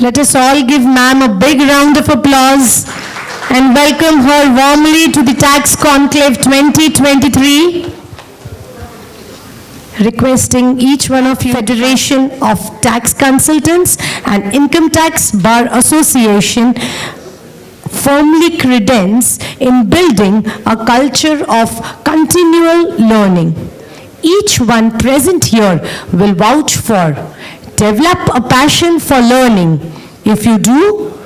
Let us all give ma'am a big round of applause and welcome her warmly to the Tax Conclave 2023. Requesting each one of you, Federation of Tax Consultants and Income Tax Bar Association, firmly credence in building a culture of continual learning. Each one present here will vouch for. Develop a passion for learning. If you do,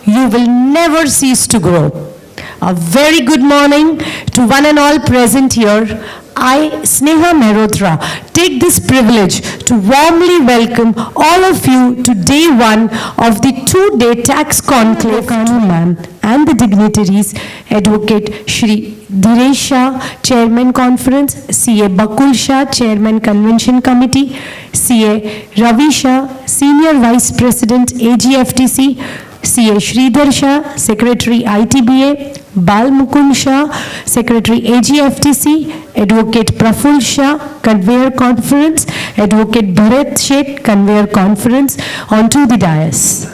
you will never cease to grow. A very good morning to one and all present here. I, Sneha Mehrotra, take this privilege to warmly welcome all of you to day one of the two-day tax conclave. Ma'am and the dignitaries, Advocate Shri Dhiresh Shah, Chairman Conference, CA Bakul Shah, Chairman Convention Committee, CA Ravi Shah, Senior Vice President AGFTC, CA Sridhar Shah, Secretary ITBA, Bal Mukund Shah, Secretary AGFTC, Advocate Praful Shah, Conveyor Conference, Advocate Bharat Sheth, Conveyor Conference, onto the dais.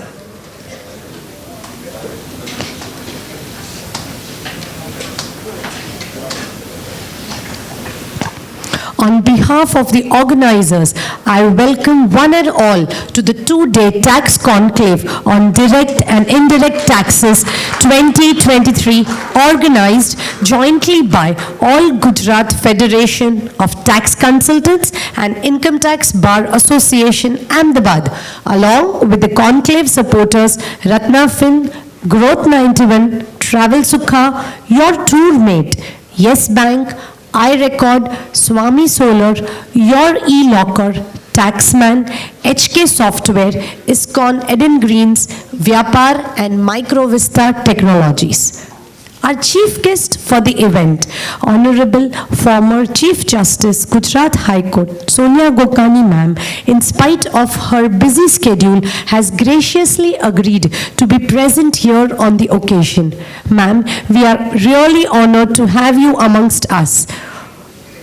On behalf of the organizers, I welcome one and all to the two-day tax conclave on direct and indirect taxes 2023, organized jointly by All Gujarat Federation of Tax Consultants and Income Tax Bar Association, Ahmedabad, along with the conclave supporters Ratna Fin, Growth 91, Travel Sukha, Your Tour Mate, Yes Bank, iRecord, Swami Solar, Your E-Locker, Taxman, HK Software, ISKCON Eden Greens, Vyapar and Microvista Technologies. Our chief guest for the event, Honorable former Chief Justice, Gujarat High Court, Sonia Gokani ma'am, in spite of her busy schedule, has graciously agreed to be present here on the occasion. Ma'am, we are really honored to have you amongst us.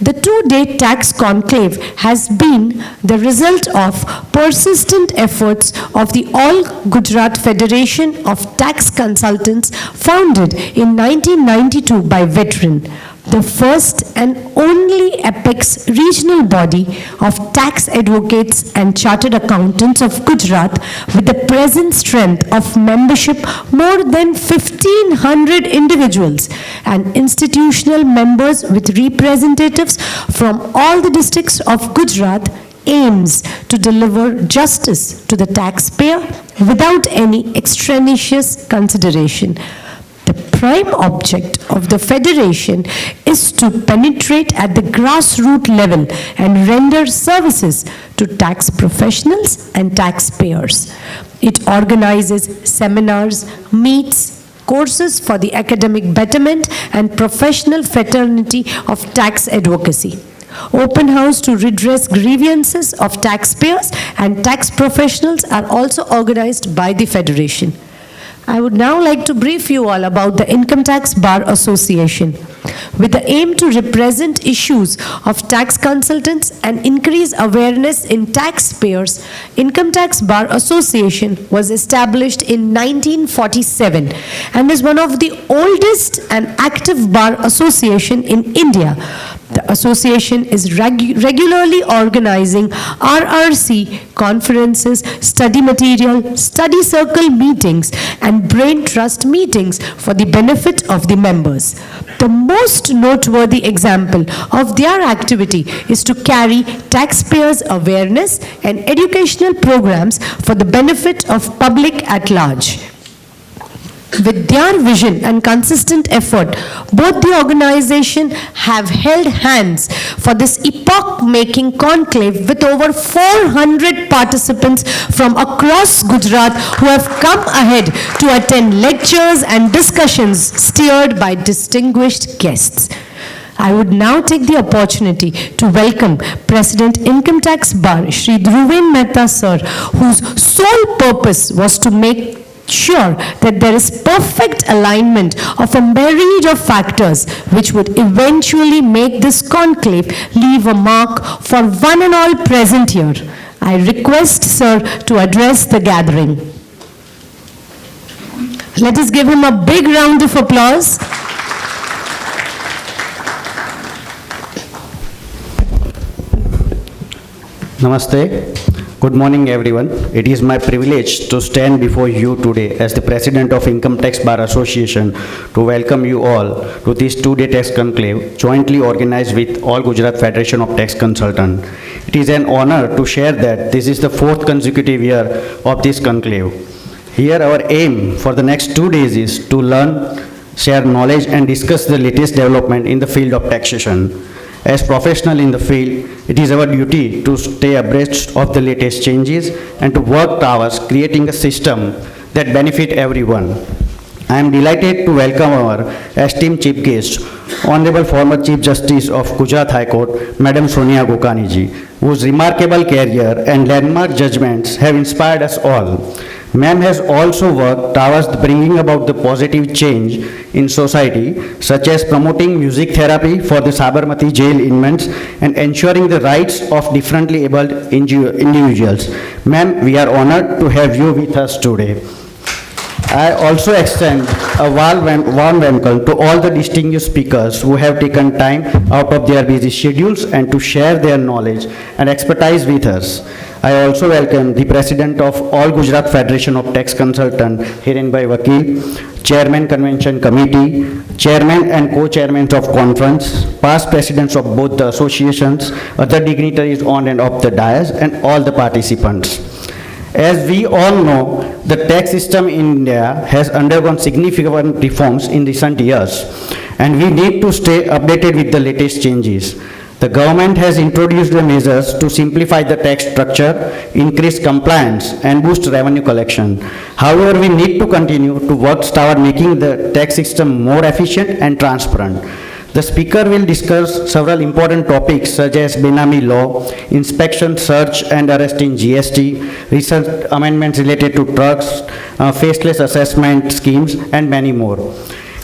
The two-day tax conclave has been the result of persistent efforts of the All Gujarat Federation of Tax Consultants, founded in 1992 by veteran, the first and only apex regional body of tax advocates and chartered accountants of Gujarat, with the present strength of membership more than 1,500 individuals and institutional members with representatives from all the districts of Gujarat, aims to deliver justice to the taxpayer without any extraneous consideration. The prime object of the Federation is to penetrate at the grassroots level and render services to tax professionals and taxpayers. It organizes seminars, meets, courses for the academic betterment and professional fraternity of tax advocacy. Open house to redress grievances of taxpayers and tax professionals are also organized by the Federation. I would now like to brief you all about the Income Tax Bar Association. With the aim to represent issues of tax consultants and increase awareness in taxpayers, Income Tax Bar Association was established in 1947 and is one of the oldest and active bar association in India. The association is regularly organizing RRC conferences, study material, study circle meetings, and brain trust meetings for the benefit of the members. The most noteworthy example of their activity is to carry taxpayers' awareness and educational programs for the benefit of public at large. With their vision and consistent effort, both the organization have held hands for this epoch-making conclave with over 400 participants from across Gujarat who have come ahead to attend lectures and discussions steered by distinguished guests. I would now take the opportunity to welcome President Income Tax Bar, Shri Dhruven Mehta sir, whose sole purpose was to make sure that there is perfect alignment of a myriad of factors which would eventually make this conclave leave a mark for one and all present here. I request, sir, to address the gathering. Let us give him a big round of applause. Namaste. Good morning, everyone. It is my privilege to stand before you today as the President of Income Tax Bar Association to welcome you all to this two-day tax conclave jointly organized with All Gujarat Federation of Tax Consultants. It is an honor to share that this is the fourth consecutive year of this conclave. Here our aim for the next 2 days is to learn, share knowledge and discuss the latest development in the field of taxation. As professionals in the field, it is our duty to stay abreast of the latest changes and to work towards creating a system that benefits everyone. I am delighted to welcome our esteemed chief guest, Honorable former Chief Justice of Gujarat High Court, Madam Sonia Gokani, whose remarkable career and landmark judgments have inspired us all. Ma'am has also worked towards bringing about the positive change in society, such as promoting music therapy for the Sabarmati jail inmates and ensuring the rights of differently abled individuals. Ma'am, we are honored to have you with us today. I also extend a warm welcome to all the distinguished speakers who have taken time out of their busy schedules and to share their knowledge and expertise with us. I also welcome the President of All Gujarat Federation of Tax Consultants, Hirenbhai Vakil, Chairman Convention Committee, Chairman and Co-Chairmen of Conference, past Presidents of both the associations, other dignitaries on and off the dais, and all the participants. As we all know, the tax system in India has undergone significant reforms in recent years, and we need to stay updated with the latest changes. The government has introduced the measures to simplify the tax structure, increase compliance, and boost revenue collection. However, we need to continue to work toward making the tax system more efficient and transparent. The speaker will discuss several important topics such as Benami law, inspection, search and arrest in GST, recent amendments related to trucks, faceless assessment schemes, and many more.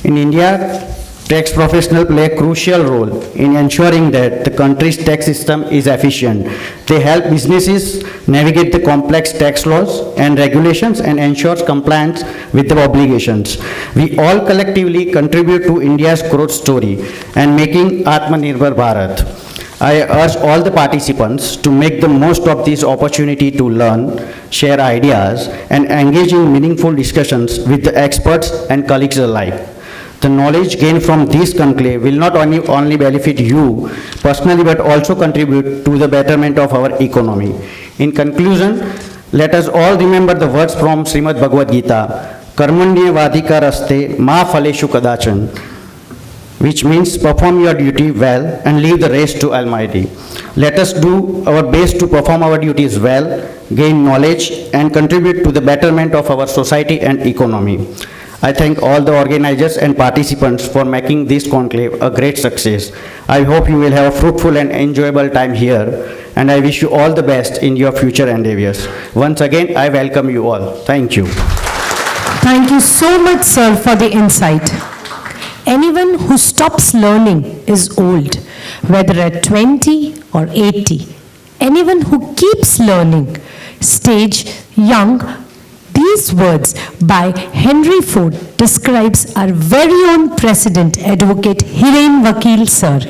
In India, tax professionals play a crucial role in ensuring that the country's tax system is efficient. They help businesses navigate the complex tax laws and regulations and ensure compliance with the obligations. We all collectively contribute to India's growth story and making Atmanirbhar Bharat. I urge all the participants to make the most of this opportunity to learn, share ideas, and engage in meaningful discussions with the experts and colleagues alike. The knowledge gained from this conclave will not only benefit you personally but also contribute to the betterment of our economy. In conclusion, let us all remember the words from Srimad Bhagavad Gita, Karmanya Vadika Raste Ma Phaleshu Kadachan, which means perform your duty well and leave the rest to Almighty. Let us do our best to perform our duties well, gain knowledge and contribute to the betterment of our society and economy. I thank all the organizers and participants for making this conclave a great success. I hope you will have a fruitful and enjoyable time here, and I wish you all the best in your future endeavors. Once again, I welcome you all. Thank you. Thank you so much, sir, for the insight. Anyone who stops learning is old, whether at 20 or 80. Anyone who keeps learning, stage young. These words by Henry Ford describes our very own President, Advocate Hiren Vakil sir.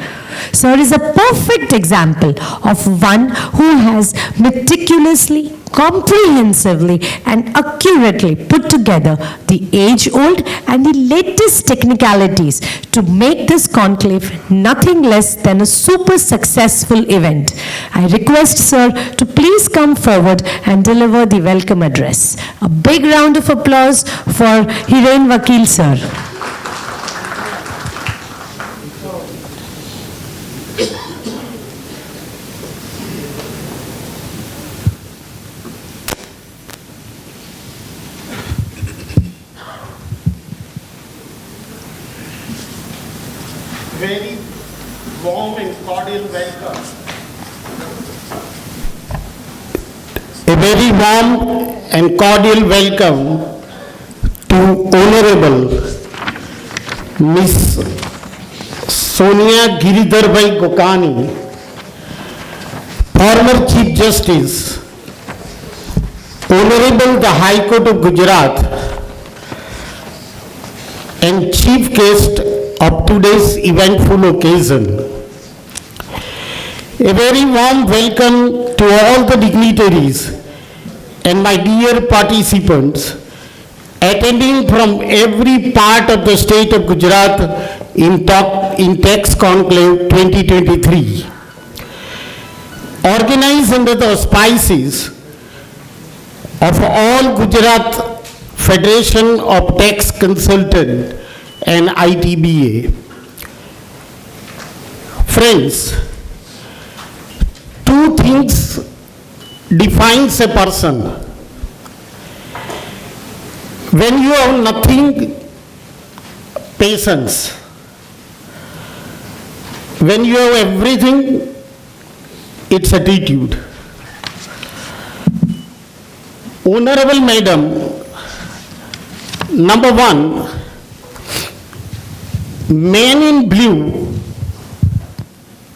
Sir is a perfect example of one who has meticulously, comprehensively and accurately put together the age-old and the latest technicalities to make this conclave nothing less than a super successful event. I request sir to please come forward and deliver the welcome address. A big round of applause for Hiren Vakil sir. Very warm and cordial welcome. A very warm and cordial welcome to Honorable Miss Sonia Giridharbhai Gokani, former Chief Justice, Honorable the High Court of Gujarat, and chief guest of today's eventful occasion. A very warm welcome to all the dignitaries and my dear participants attending from every part of the state of Gujarat in Tax Conclave 2023. Organized under the auspices of all Gujarat Federation of Tax Consultant and ITBA. Friends, two things defines a person. When you have nothing, patience. When you have everything, it's attitude. Honorable Madam, number one, Men in Blue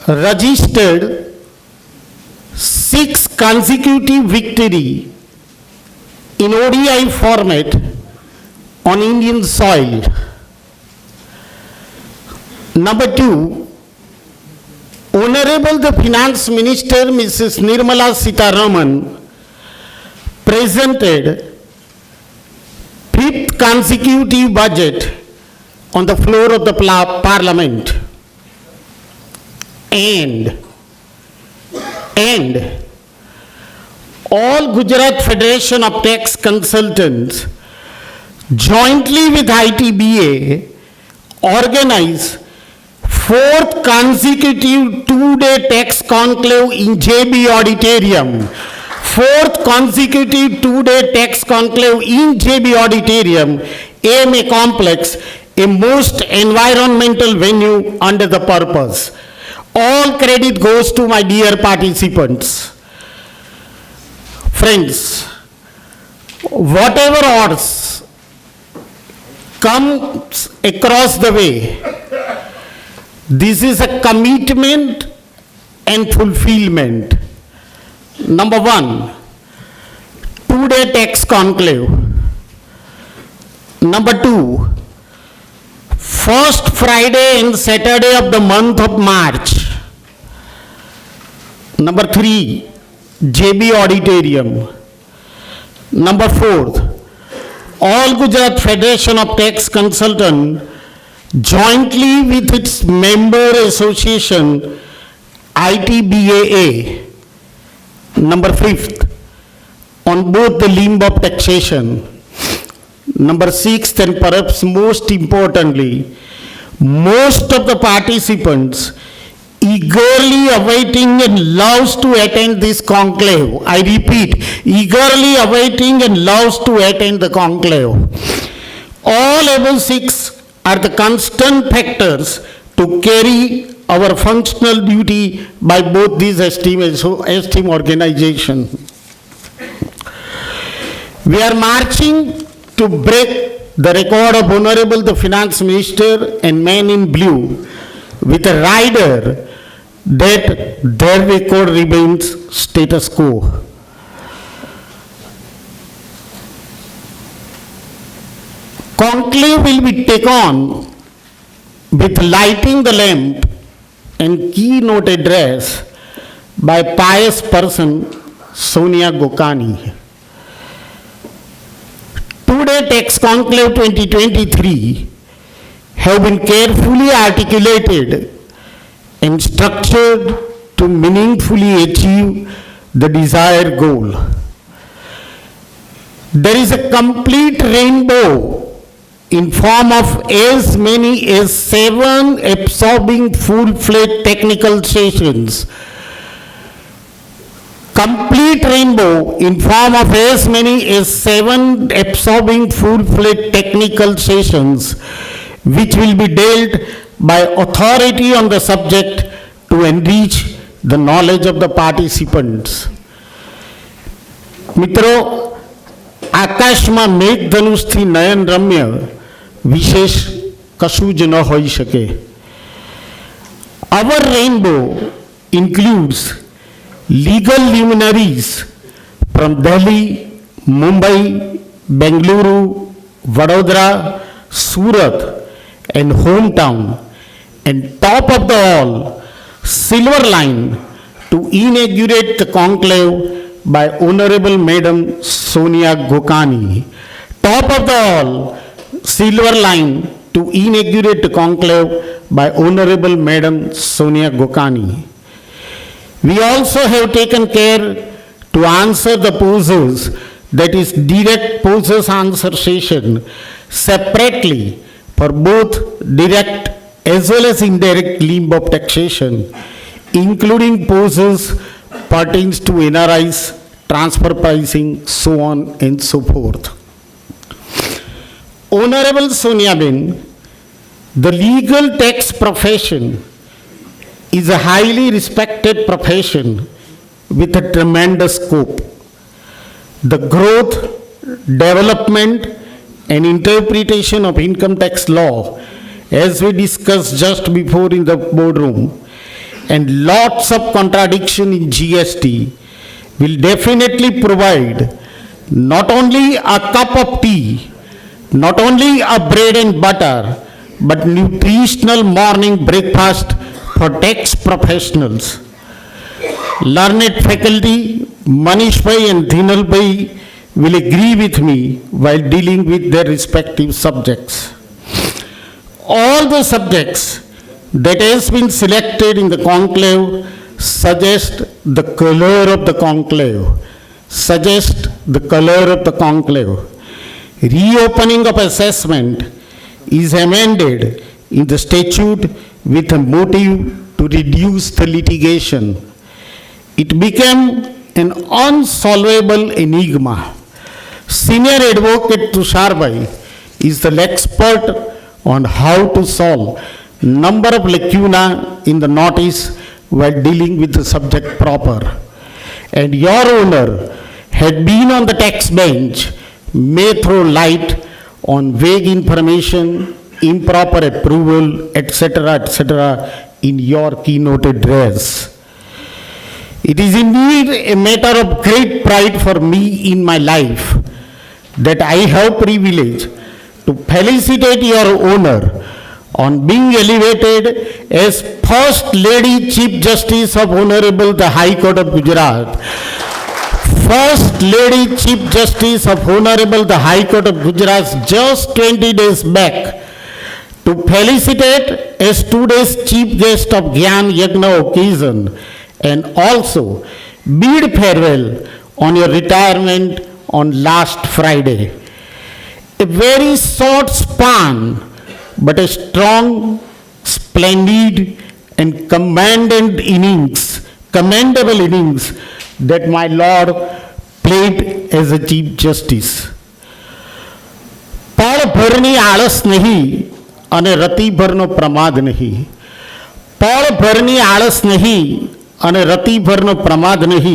registered 6 consecutive victory in ODI format on Indian soil. Number two, Honorable the Finance Minister Mrs. Nirmala Sitharaman presented 5th consecutive budget on the floor of the Parliament. And all Gujarat Federation of Tax Consultants jointly with ITBA organized 4th consecutive 2-day tax conclave in JB Auditorium. 4th consecutive 2-day tax conclave in JB Auditorium, AMA Complex, a most environmental venue under the purpose. All credit goes to my dear participants. Friends, whatever odds comes across the way, this is a commitment and fulfillment. Number one, 2-day tax conclave. Number two, first Friday and Saturday of the month of March. Number three, JB Auditorium. Number four, all Gujarat Federation of Tax Consultant jointly with its member association ITBAA. Number fifth, on both the limb of taxation. Number sixth, and perhaps most importantly, most of the participants eagerly awaiting and loves to attend this conclave. I repeat, eagerly awaiting and loves to attend the conclave. All above 6 are the constant factors to carry our functional duty by both these esteemed organizations. We are marching to break the record of Honorable the Finance Minister and Men in Blue with a rider that their record remains status quo. Conclave will be taken on with lighting the lamp and keynote address by pious person Sonia Gokani. 2-day Tax Conclave 2023 have been carefully articulated and structured to meaningfully achieve the desired goal. There is a complete rainbow in form of as many as 7 absorbing full-fledged technical sessions. Complete rainbow in form of as many as 7 absorbing full-fledged technical sessions, which will be dealt by authority on the subject to enrich the knowledge of the participants. મિત્રો, આકાશમાં મેઘધનુષથી નયન રમ્ય વિશેષ કશું જ ન હોઈ શકે. Our rainbow includes legal luminaries from Delhi, Mumbai, Bengaluru, Vadodara, Surat, and hometown, and top of the all, silver line to inaugurate the conclave by Honorable Madam Sonia Gokani. Top of the all, silver line to inaugurate the conclave by Honorable Madam Sonia Gokani. We also have taken care to answer the posers, that is direct posers answer session, separately for both direct as well as indirect limb of taxation, including posers pertains to NRIs, transfer pricing, so on and so forth. Honorable Sonia Ben, the legal tax profession is a highly respected profession with a tremendous scope. The growth, development, and interpretation of income tax law, as we discussed just before in the boardroom, and lots of contradiction in GST, will definitely provide not only a cup of tea, not only a bread and butter, but nutritional morning breakfast for tax professionals. Learned faculty, Manish Bhai and Dhinal Bhai will agree with me while dealing with their respective subjects. All the subjects that has been selected in the conclave suggest the color of the conclave. Reopening of assessment is amended in the statute with a motive to reduce the litigation. It became an unsolvable enigma. Senior advocate Tushar Bhai is the expert on how to solve number of lacuna in the notice while dealing with the subject proper. And your owner had been on the tax bench, may throw light on vague information, improper approval, etc., in your keynote address. It is indeed a matter of great pride for me in my life that I have privilege to felicitate your owner on being elevated as First Lady Chief Justice of Honorable the High Court of Gujarat. First Lady Chief Justice of Honorable the High Court of Gujarat just 20 days back. To felicitate as today's chief guest of Gyan Yagna occasion, and also bid farewell on your retirement on last Friday. A very short span, but a strong, splendid, and commendable innings that my Lord played as a Chief Justice. પળ ભરની આળસ નહીં અને રતિભરનો પ્રમાદ નહીં. પળ ભરની આળસ નહીં અને રતિભરનો પ્રમાદ નહીં,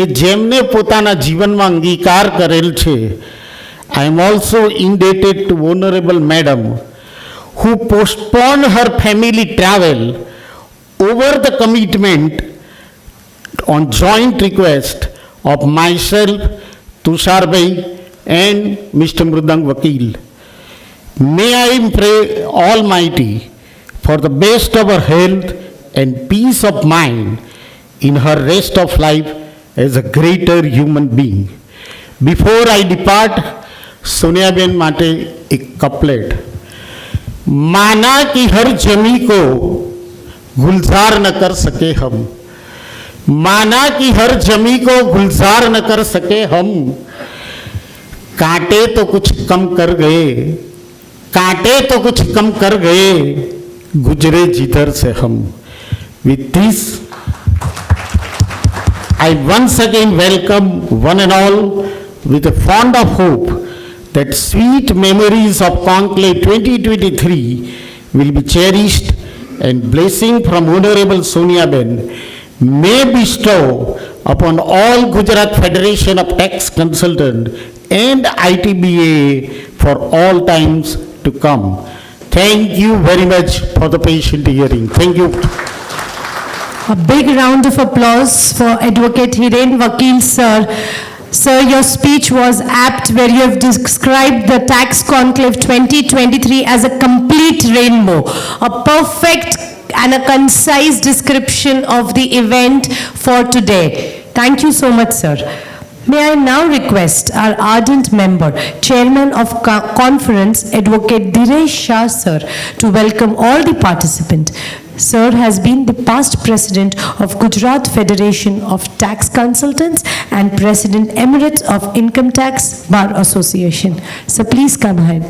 એ જેમને પોતાના જીવનમાં અંગીકાર કરેલ છે. I am also indebted to Honorable Madam who postponed her family travel over the commitment on joint request of myself, Tushar Bhai and Mr. Mrudang Vakil. May I pray Almighty for the best of her health and peace of mind in her rest of life as a greater human being. Before I depart, Sonia Ben माटे एक couplet. माना कि हर जमी को गुलजार न कर सके हम, माना कि हर जमी को गुलजार न कर सके हम, कांटे तो कुछ कम कर गए, कांटे तो कुछ कम कर गए, गुजरे जिधर से हम. With this, I once again welcome one and all with a fond of hope that sweet memories of Conclave 2023 will be cherished and blessing from Honorable Sonia Ben may bestow upon all Gujarat Federation of Tax Consultants and ITBA for all times to come. Thank you very much for the patient hearing. Thank you. A big round of applause for Advocate Hiren Vakil sir. Sir, your speech was apt where you have described the Tax Conclave 2023 as a complete rainbow, a perfect and a concise description of the event for today. Thank you so much, sir. May I now request our ardent member, Chairman of Conference, Advocate Dinesh Shah, sir, to welcome all the participants. Sir has been the past president of Gujarat Federation of Tax Consultants and President Emeritus of Income Tax Bar Association. So please come ahead.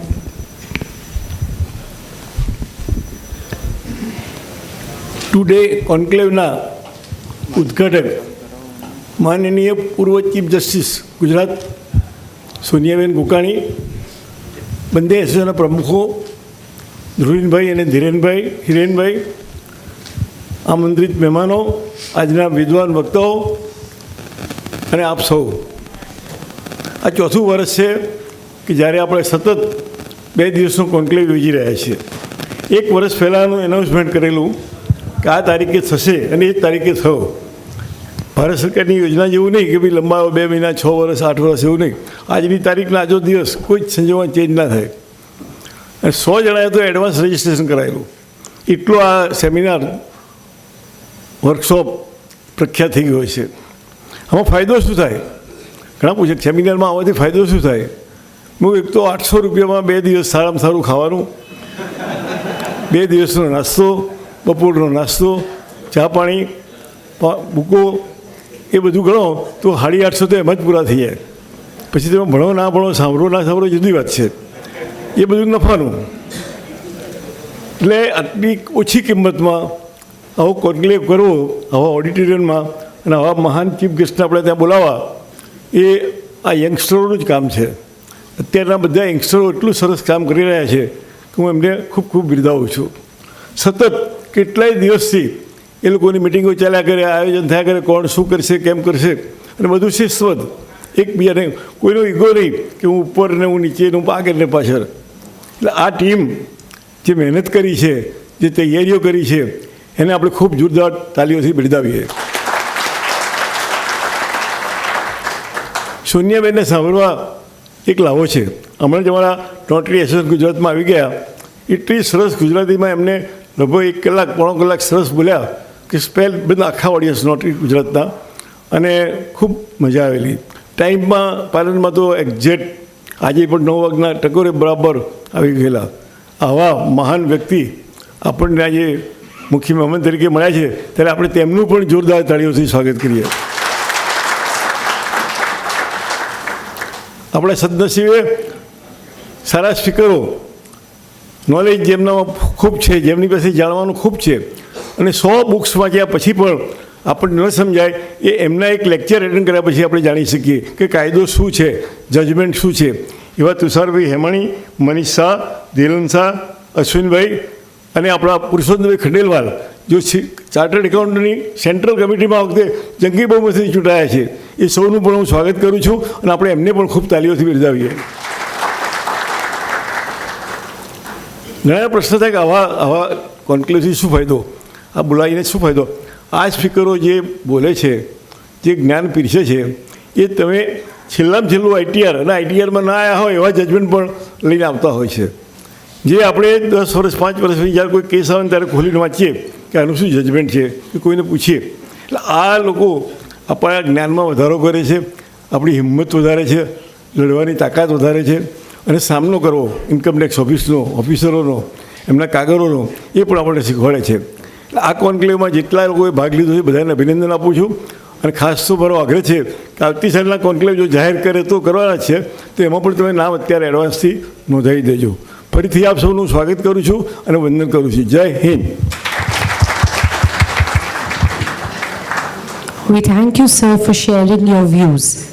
Today કોન્ક્લેવના ઉદ્ઘાટક માનનીય પૂર્વ chief justice Gujarat Soniaben Gokani, બંને એસોસિએશનના પ્રમુખો ધ્રુવીનભાઈ અને હિરેનભાઈ, આમંત્રિત મહેમાનો, આજના વિદ્વાન વક્તાઓ અને આપ સૌ. આ ચોથું વર્ષ છે કે જ્યારે આપણે સતત 2 દિવસનો કોન્ક્લેવ યોજી રહ્યા છીએ. એક વર્ષ પહેલાંનું એનાઉન્સમેન્ટ કરેલું કે આ તારીખે થશે અને એ તારીખે થયો. ભારત સરકારની યોજના જેવું નહીં કે ભાઈ લંબાવો 2 મહિના, 6 વર્ષ, 8 વર્ષ, એવું નહીં. આજની તારીખના આજો દિવસ કોઈ જ સંજોગોમાં ચેન્જ ના થાય. અને 100 જણાએ તો એડવાન્સ રજિસ્ટ્રેશન કરાયેલું. એટલો આ સેમિનાર, વર્કશોપ પ્રખ્યાત થઈ ગયો છે. આમાં ફાયદો શું થાય? ઘણા પૂછે સેમિનારમાં આવવાથી ફાયદો શું થાય? હું એક તો 800 રૂપિયામાં 2 દિવસ સારામાં સારું ખાવાનું, 2 દિવસનો નાસ્તો, બપોરનો નાસ્તો, ચા પાણી, બુકો, એ બધું ગણો તો 850 તો એમ જ પૂરા થઈ જાય. પછી તમે ભણો ના ભણો, સાંભળો ના સાંભળો, જુદી વાત છે. એ બધું નફાનું. એટલે આટલી ઓછી કિંમતમાં આવો કોન્ક્લેવ કરવો, આવા ઓડિટોરિયમમાં, અને આવા મહાન ચીફ ગેસ્ટને આપણે ત્યાં બોલાવવા, એ આ યંગસ્ટરોનું જ કામ છે. અત્યારના બધા યંગસ્ટરો એટલું સરસ કામ કરી રહ્યા છે કે હું એમને ખૂબ ખૂબ બિરદાવું છું. સતત કેટલાય દિવસથી એ લોકોની મિટિંગો ચાલ્યા કરે, આયોજન થયા કરે, કોણ શું કરશે, કેમ કરશે, અને બધું શિસ્તબદ્ધ, એકબીજાને કોઈનો ઈગો નહીં કે હું ઉપર ને હું નીચે, હું આગળ ને પાછળ. એટલે આ ટીમ જે મહેનત કરી છે, જે તૈયારીઓ કરી છે, એને આપણે ખૂબ જોરદાર તાલીઓથી બિરદાવીએ. સોનિયાબેનને સાંભળવા એક લાવો છે. હમણાં જ અમારા નોટરી એસોસિએશન ગુજરાતમાં આવી ગયા. એટલી સરસ ગુજરાતીમાં એમને લગભગ 1 કલાક, પોણો કલાક સરસ બોલ્યા કે સ્પેલ બધા આખા ઓડિયન્સ નોટરી ગુજરાતના, અને ખૂબ મજા આવેલી. ટાઈમમાં પાલનમાં તો એક્ઝેક્ટ આજે પણ 9 વાગ્યાના ટકોરે બરાબર આવી ગયેલા. આવા મહાન વ્યક્તિ આપણને આજે મુખ્ય મહેમાન તરીકે મળ્યા છે, ત્યારે આપણે તેમનું પણ જોરદાર તાળીઓથી સ્વાગત કરીએ. આપણે સદનસીબે સારા સ્પીકરો, નોલેજ જેમનામાં ખૂબ છે, જેમની પાસે જાણવાનું ખૂબ છે, અને 100 બુક્સ વાંચ્યા પછી પણ આપણને ન સમજાય એ એમના એક લેક્ચર એટેન્ડ કર્યા પછી આપણે જાણી શકીએ કે કાયદો શું છે, જજમેન્ટ શું છે. એવા તુષારભાઈ હેમાણી, મનીષ શાહ, ધીરન શાહ, અશ્વિનભાઈ અને આપણા પુરુષોત્તમભાઈ ખંડેલવાલ, જો ચાર્ટર્ડ એકાઉન્ટની સેન્ટ્રલ કમિટીમાં વખતે જંગી બહુમતીથી ચૂંટાયા છે, એ સૌનું પણ હું સ્વાગત કરું છું, અને આપણે એમને પણ ખૂબ તાલીઓથી બિરદાવીએ. ઘણા પ્રશ્ન થાય કે આવા કોન્ક્લેવથી શું ફાયદો, આ બોલાવીને શું ફાયદો? આ સ્પીકરો જે બોલે છે, જે જ્ઞાન પીરસે છે, એ તમે છેલ્લામાં છેલ્લું આઈટીઆર અને આઈટીઆરમાં ના આવ્યા હોય એવા જજમેન્ટ પણ લઈને આવતા હોય છે, જે આપણે 10 વર્ષ, 5 વર્ષથી જ્યારે કોઈ કેસ આવે ને ત્યારે ખોલીને વાંચીએ કે આનું શું જજમેન્ટ છે, કે કોઈને પૂછીએ. એટલે આ લોકો આપણા જ્ઞાનમાં વધારો કરે છે, આપણી હિંમત વધારે છે, લડવાની તાકાત વધારે છે, અને સામનો કરવો ઇન્કમટેક્સ ઓફિસરોનો, એમના કાગળોનો, એ પણ આપણને શીખવાડે છે. આ કોન્ક્લેવમાં જેટલા લોકોએ ભાગ લીધો છે બધાને અભિનંદન આપું છું. અને ખાસ તો મારો આગ્રહ છે કે આવતી સાલના કોન્ક્લેવ જો જાહેર કરે તો કરવાના જ છે, તો એમાં પણ તમે નામ અત્યારે એડવાન્સથી નોંધાવી દેજો. ફરીથી આપ સૌનું સ્વાગત કરું છું અને વંદન કરું છું. જય Hind. We thank you, sir, for sharing your views.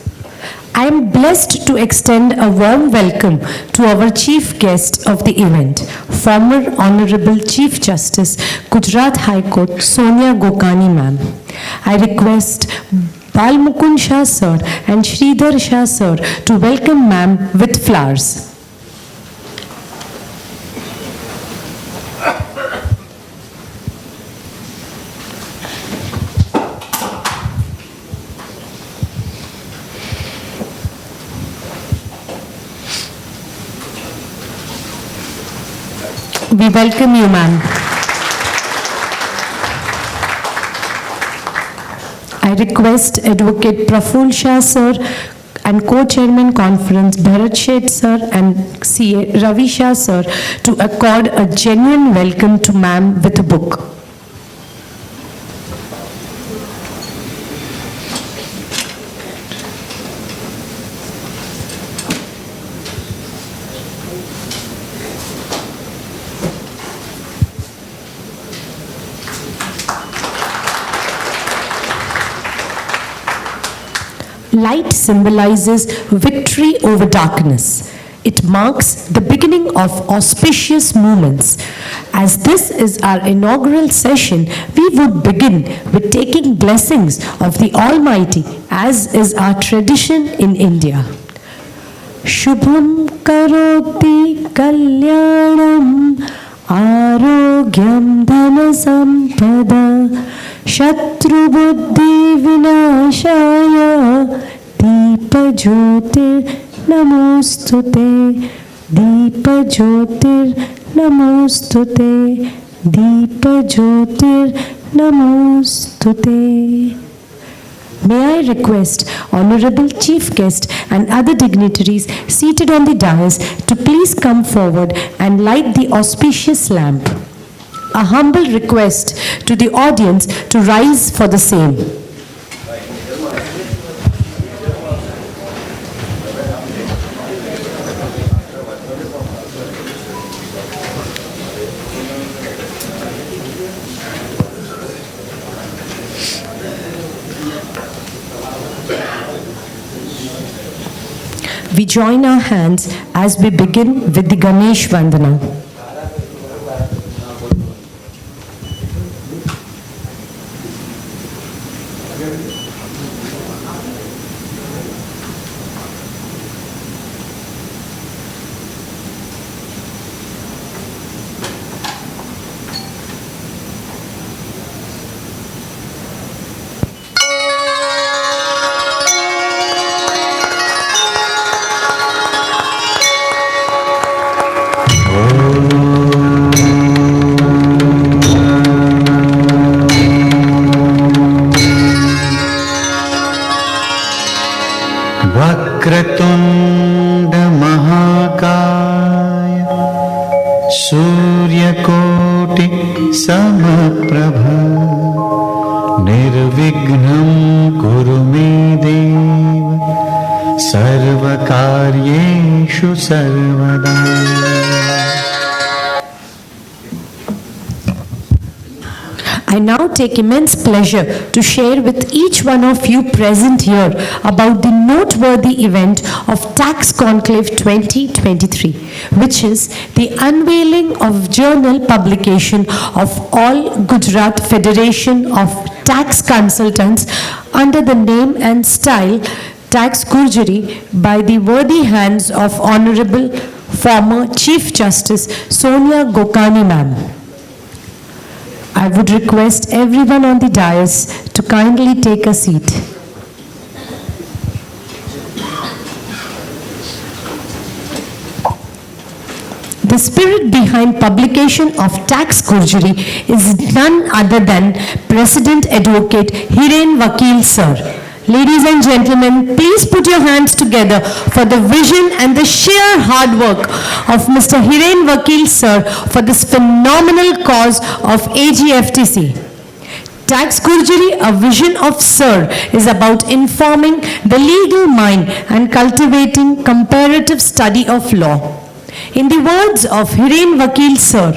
I am blessed to extend a warm welcome to our chief guest of the event, former Honorable Chief Justice, Gujarat High Court, Sonia Gokani ma'am. I request Balmukund Shah sir and Sridhar Shah sir to welcome ma'am with flowers. We welcome you, ma'am. I request Advocate Praful Shah sir and Co-Chairman Conference Bharat Sheth sir and CA Ravi Shah sir to accord a genuine welcome to ma'am with a book. Light symbolizes victory over darkness. It marks the beginning of auspicious moments. As this is our inaugural session, we would begin with taking blessings of the Almighty, as is our tradition in India. Shubham karoti kalyanam arogyam dhana sampada Shatru buddhi vinashaya Deepa jyotir namostute Deepa jyotir namostute Deepa jyotir namostute. May I request Honorable Chief Guest and other dignitaries seated on the dais to please come forward and light the auspicious lamp. A humble request to the audience to rise for the same. We join our hands as we begin with the Ganesh Vandana. वक्रतुण्ड महाकाय सूर्यकोटि समप्रभ निर्विघ्नं कुरु मे देव सर्वकार्येषु सर्वदा. I now take immense pleasure to share with each one of you present here about the noteworthy event of Tax Conclave 2023, which is the unveiling of journal publication of All Gujarat Federation of Tax Consultants under the name and style Tax Gurjari by the worthy hands of Honorable former Chief Justice Sonia Gokani ma'am. I would request everyone on the dais to kindly take a seat. The spirit behind publication of Tax Gurjari is none other than President Advocate Hiren Vakil sir. Ladies and gentlemen, please put your hands together for the vision and the sheer hard work of Mr. Hiren Vakil sir for this phenomenal cause of AGFTC. Tax Gurjari, a vision of sir, is about informing the legal mind and cultivating comparative study of law. In the words of Hiren Vakil sir,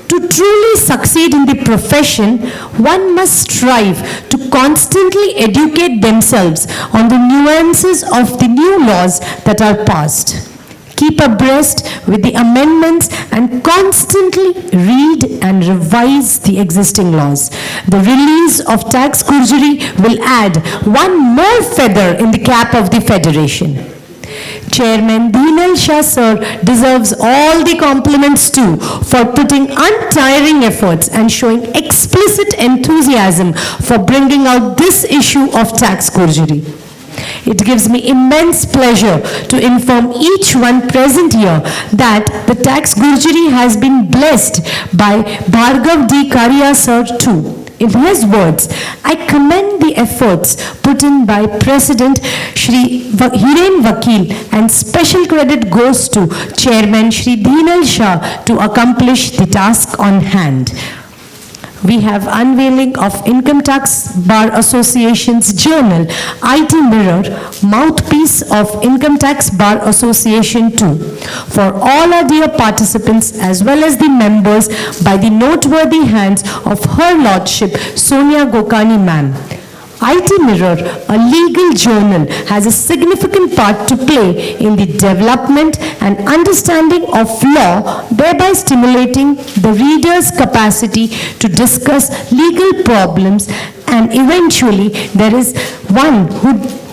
to truly succeed in the profession, one must strive to constantly educate themselves on the nuances of the new laws that are passed. Keep abreast with the amendments and constantly read and revise the existing laws. The release of Tax Gurjari will add one more feather in the cap of the Federation. Chairman Dhinal Shah sir deserves all the compliments too for putting untiring efforts and showing explicit enthusiasm for bringing out this issue of Tax Gurjari. It gives me immense pleasure to inform each one present here that the tax Gurjari has been blessed by Bhargav D. Karia sir too. In his words, I commend the efforts put in by President Shri Hiren Vakil, and special credit goes to Chairman Shri Dhinal Shah to accomplish the task on hand. We have unveiling of Income Tax Bar Association's journal, IT Mirror, mouthpiece of Income Tax Bar Association too. For all our dear participants as well as the members by the noteworthy hands of Her Lordship Sonia Gokani ma'am. IT Mirror, a legal journal, has a significant part to play in the development and understanding of law, thereby stimulating the reader's capacity to discuss legal problems, and eventually there is one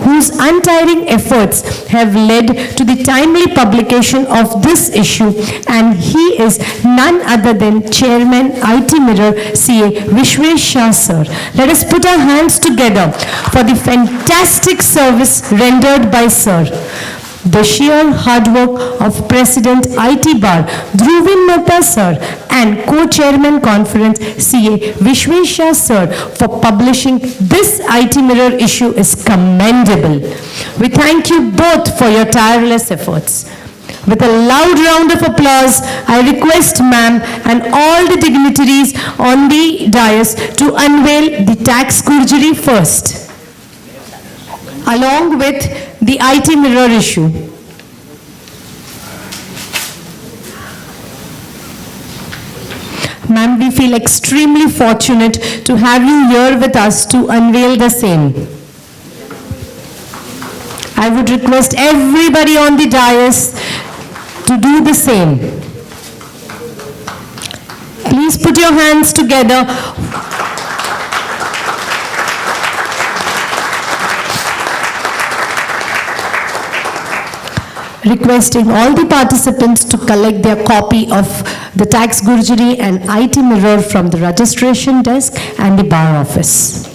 whose untiring efforts have led to the timely publication of this issue, and he is none other than Chairman IT Mirror CA Vishwesh Shah sir. Let us put our hands together for the fantastic service rendered by sir. The sheer hard work of President IT Bar Dhruvin Mehta sir and Co-Chairman Conference CA Vishwesh Shah sir for publishing this IT Mirror issue is commendable. We thank you both for your tireless efforts. With a loud round of applause, I request ma'am and all the dignitaries on the dais to unveil the tax Gurjari first, along with the IT Mirror issue. Ma'am, we feel extremely fortunate to have you here with us to unveil the same. I would request everybody on the dais to do the same. Please put your hands together. Requesting all the participants to collect their copy of the Tax Gurjari and IT Mirror from the registration desk and the bar office.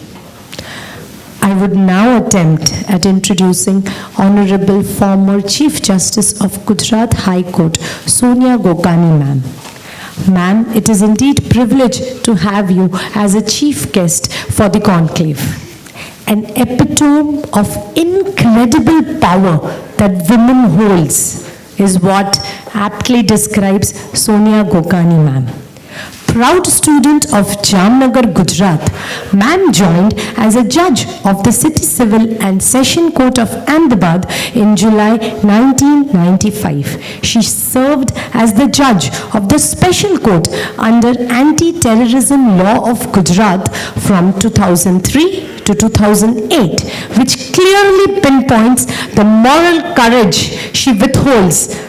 I would now attempt at introducing Honorable former Chief Justice of Gujarat High Court, Sonia Gokani ma'am. Ma'am, it is indeed privilege to have you as a chief guest for the conclave. An epitome of incredible power that women holds is what aptly describes Sonia Gokani ma'am. Proud student of Jamnagar, Gujarat, ma'am joined as a judge of the City Civil and Session Court of Ahmedabad in July 1995. She served as the judge of the Special Court under Anti-Terrorism Law of Gujarat from 2003 to 2008, which clearly pinpoints the moral courage she withholds.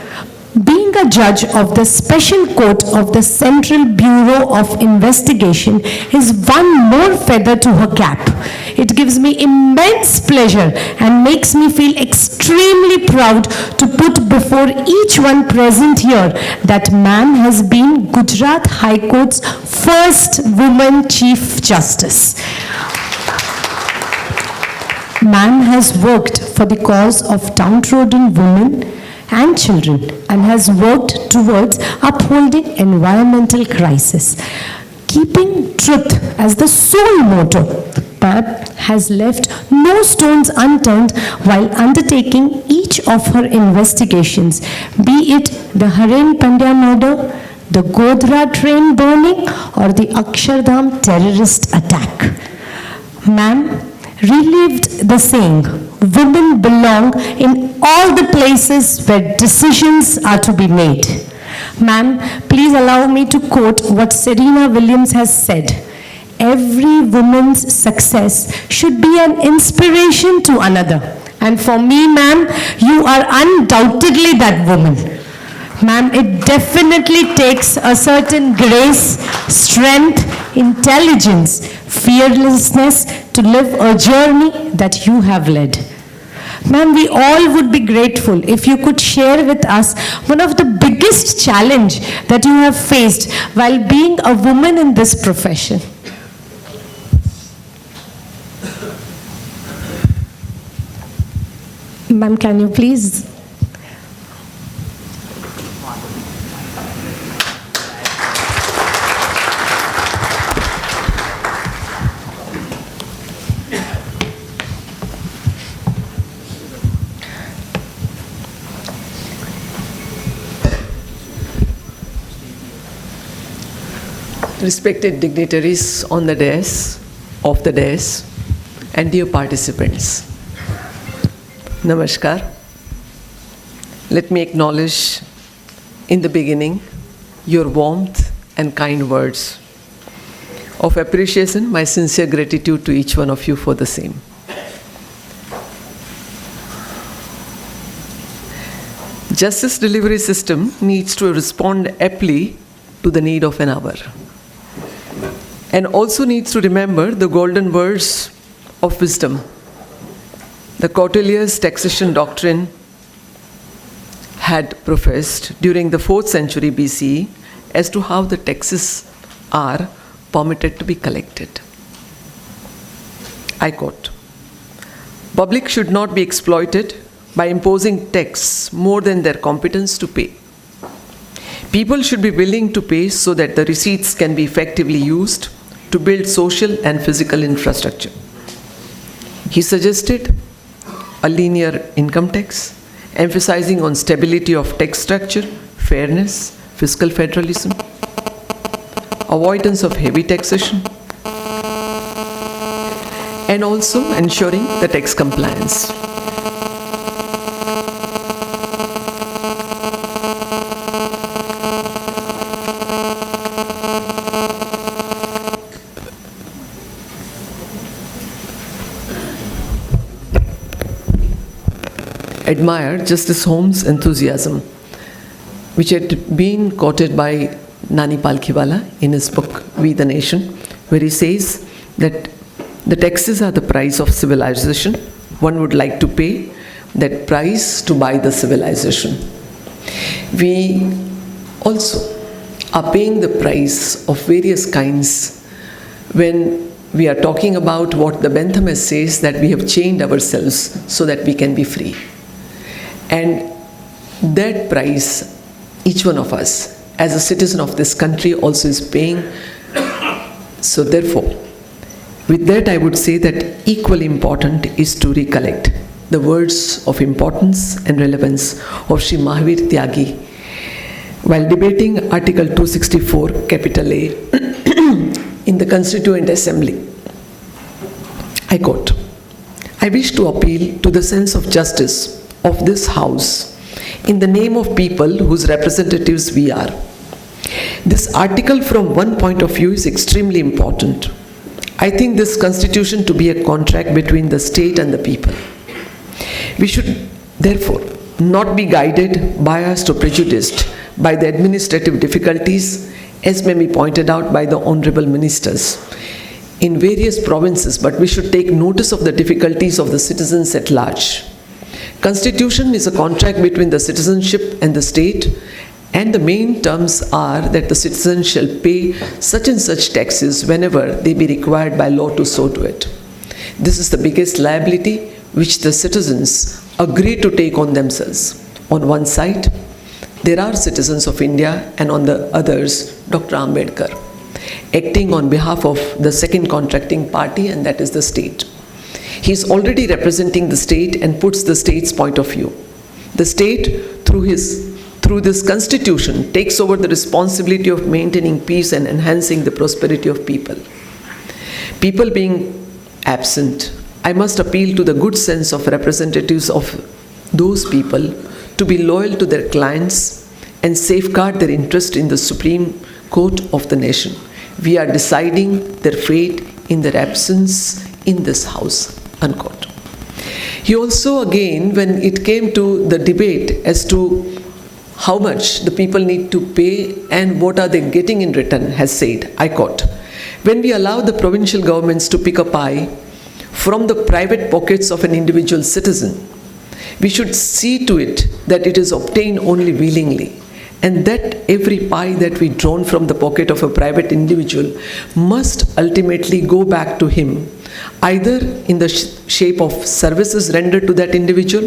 Being a judge of the Special Court of the Central Bureau of Investigation is one more feather to her cap. It gives me immense pleasure and makes me feel extremely proud to put before each one present here that ma'am has been Gujarat High Court's first woman Chief Justice. Ma'am has worked for the cause of downtrodden women and children and has worked towards upholding environmental crisis. Keeping truth as the sole motto, ma'am has left no stones unturned while undertaking each of her investigations, be it the Haren Pandya murder, the Godhra train burning, or the Akshardham terrorist attack. Ma'am relived the saying, women belong in all the places where decisions are to be made. Ma'am, please allow me to quote what Serena Williams has said. Every woman's success should be an inspiration to another. And for me, ma'am, you are undoubtedly that woman. Ma'am, it definitely takes a certain grace, strength, intelligence, fearlessness to live a journey that you have led. Ma'am, we all would be grateful if you could share with us one of the biggest challenge that you have faced while being a woman in this profession. Ma'am, can you please? Respected dignitaries on the dais, off the dais, and dear participants, Namaskar. Let me acknowledge in the beginning your warmth and kind words of appreciation, my sincere gratitude to each one of you for the same. Justice delivery system needs to respond aptly to the need of an hour, and also needs to remember the golden words of wisdom. The Kautilya's taxation doctrine had professed during the 4th century BCE as to how the taxes are permitted to be collected. I quote, "Public should not be exploited by imposing tax more than their competence to pay. People should be willing to pay so that the receipts can be effectively used to build social and physical infrastructure." He suggested a linear income tax, emphasizing on stability of tax structure, fairness, fiscal federalism, avoidance of heavy taxation, and also ensuring the tax compliance. Admire Justice Holmes' enthusiasm, which had been quoted by Nani Palkhiwala in his book We the Nation, where he says that the taxes are the price of civilization. One would like to pay that price to buy the civilization. We also are paying the price of various kinds when we are talking about what the Bentham says, that we have chained ourselves so that we can be free. And that price, each one of us, as a citizen of this country, also is paying. So therefore, with that I would say that equally important is to recollect the words of importance and relevance of Sri Mahavir Tyagi while debating Article 264, capital A, in the Constituent Assembly. I quote, "I wish to appeal to the sense of justice of this House in the name of people whose representatives we are. This article from one point of view is extremely important. I think this constitution to be a contract between the state and the people. We should therefore not be guided, biased or prejudiced by the administrative difficulties, as may be pointed out by the honorable ministers in various provinces, but we should take notice of the difficulties of the citizens at large. Constitution is a contract between the citizenship and the state, and the main terms are that the citizens shall pay such and such taxes whenever they be required by law to so do it. This is the biggest liability which the citizens agree to take on themselves. On one side, there are citizens of India, and on the others, Dr. Ambedkar, acting on behalf of the second contracting party, and that is the state. He is already representing the state and puts the state's point of view. The state, through this constitution, takes over the responsibility of maintaining peace and enhancing the prosperity of people. People being absent, I must appeal to the good sense of representatives of those people to be loyal to their clients and safeguard their interest in the Supreme Court of the nation. We are deciding their fate in their absence in this House." Unquote. He also again, when it came to the debate as to how much the people need to pay and what are they getting in return, has said, I quote, "When we allow the provincial governments to pick a pie from the private pockets of an individual citizen, we should see to it that it is obtained only willingly, and that every pie that we drawn from the pocket of a private individual must ultimately go back to him, either in the shape of services rendered to that individual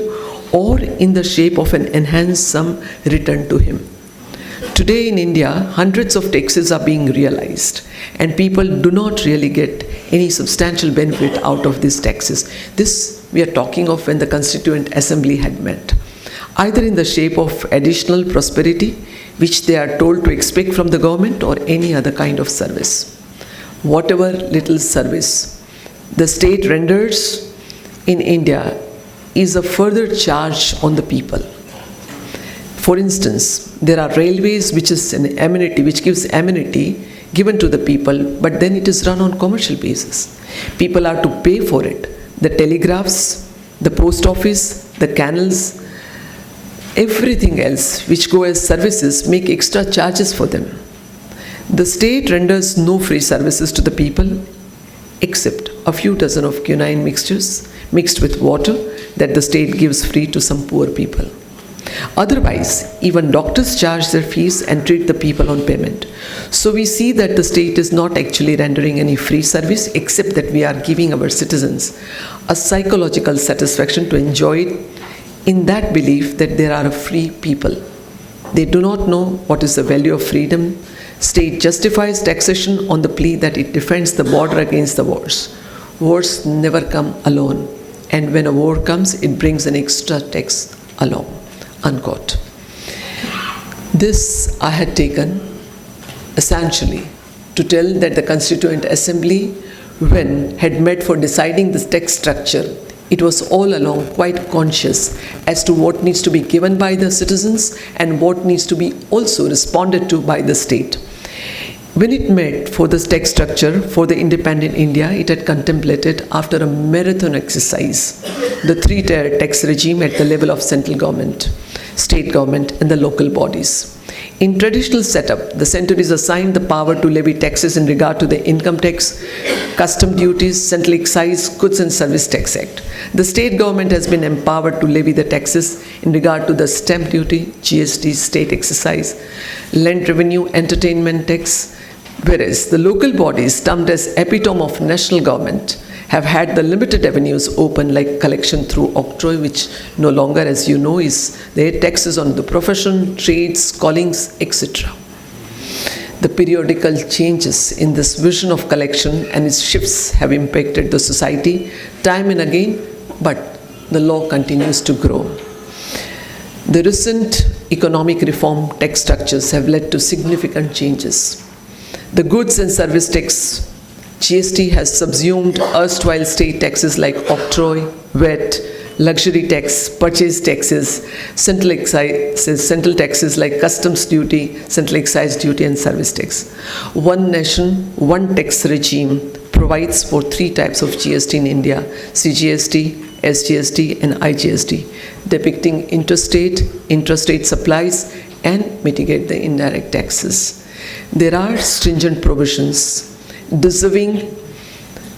or in the shape of an enhanced sum returned to him. Today in India, hundreds of taxes are being realized, and people do not really get any substantial benefit out of these taxes. This we are talking of when the Constituent Assembly had met, either in the shape of additional prosperity, which they are told to expect from the government, or any other kind of service. Whatever little service the state renders in India is a further charge on the people. For instance, there are railways which is an amenity, which gives amenity given to the people, but then it is run on commercial basis. People are to pay for it. The telegraphs, the post office, the canals, everything else which go as services make extra charges for them. The state renders no free services to the people except a few dozen of quinine mixtures mixed with water that the state gives free to some poor people. Otherwise, even doctors charge their fees and treat the people on payment. So we see that the state is not actually rendering any free service, except that we are giving our citizens a psychological satisfaction to enjoy it in that belief that there are free people. They do not know what is the value of freedom. State justifies taxation on the plea that it defends the border against the wars. Wars never come alone, and when a war comes, it brings an extra tax along. Unquote. This I had taken essentially to tell that the Constituent Assembly, when had met for deciding the tax structure, it was all along quite conscious as to what needs to be given by the citizens and what needs to be also responded to by the state. When it met for the tax structure for the independent India, it had contemplated, after a marathon exercise, the three-tier tax regime at the level of central government, state government, and the local bodies. In traditional setup, the centre is assigned the power to levy taxes in regard to the income tax, custom duties, central excise, goods and service tax act. The state government has been empowered to levy the taxes in regard to the stamp duty, GST, state excise, land revenue, entertainment tax, whereas the local bodies, termed as epitome of national government, have had the limited avenues open, like collection through octroi, which no longer, as you know, is there, taxes on the profession, trades, callings, etc. The periodical changes in this vision of collection and its shifts have impacted the society time and again, but the law continues to grow. The recent economic reform tax structures have led to significant changes. The goods and service tax, GST, has subsumed erstwhile state taxes like octroi, VAT, luxury tax, purchase taxes, central taxes like customs duty, central excise duty, and service tax. One nation, one tax regime provides for three types of GST in India: CGST, SGST, and IGST, depicting intrastate supplies and mitigate the indirect taxes. There are stringent provisions deserving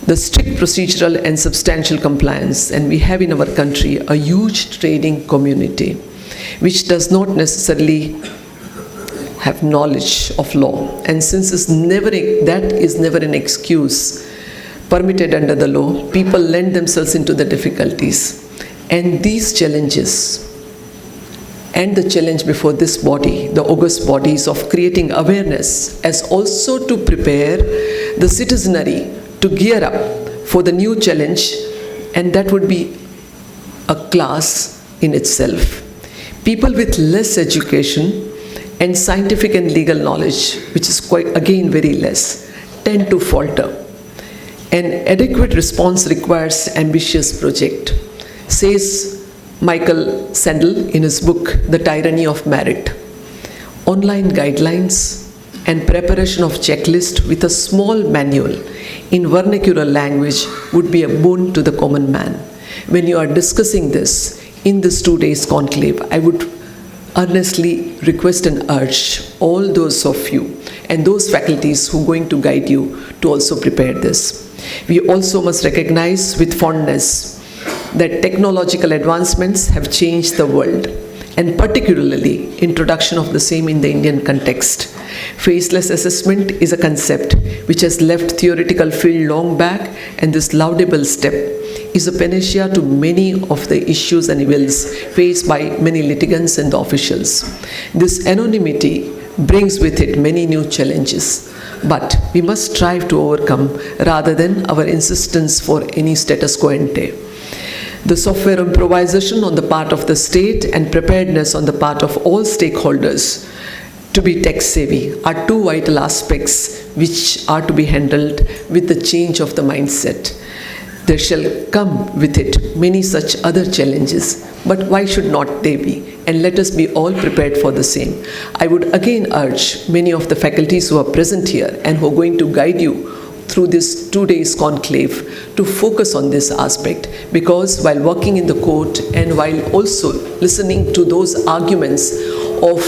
the strict procedural and substantial compliance, and we have in our country a huge trading community which does not necessarily have knowledge of law, and since that is never an excuse permitted under the law, people lend themselves into the difficulties. And these challenges and the challenge before this body, the august bodies, of creating awareness as also to prepare the citizenry to gear up for the new challenge, and that would be a class in itself. People with less education and scientific and legal knowledge, which is quite, again, very less, tend to falter. An adequate response requires ambitious project, says Michael Sandel in his book, The Tyranny of Merit. Online guidelines and preparation of checklist with a small manual in vernacular language would be a boon to the common man. When you are discussing this in this 2 days conclave, I would earnestly request and urge all those of you and those faculties who are going to guide you to also prepare this. We also must recognize with fondness that technological advancements have changed the world, and particularly introduction of the same in the Indian context. Faceless assessment is a concept which has left theoretical field long back, and this laudable step is a panacea to many of the issues and evils faced by many litigants and officials. This anonymity brings with it many new challenges, but we must strive to overcome rather than our insistence for any status quo ante. The software improvisation on the part of the state and preparedness on the part of all stakeholders to be tech savvy are two vital aspects which are to be handled with the change of the mindset. There shall come with it many such other challenges, but why should not they be? And let us be all prepared for the same. I would again urge many of the faculties who are present here and who are going to guide you through this 2 days conclave to focus on this aspect, because while working in the court and while also listening to those arguments of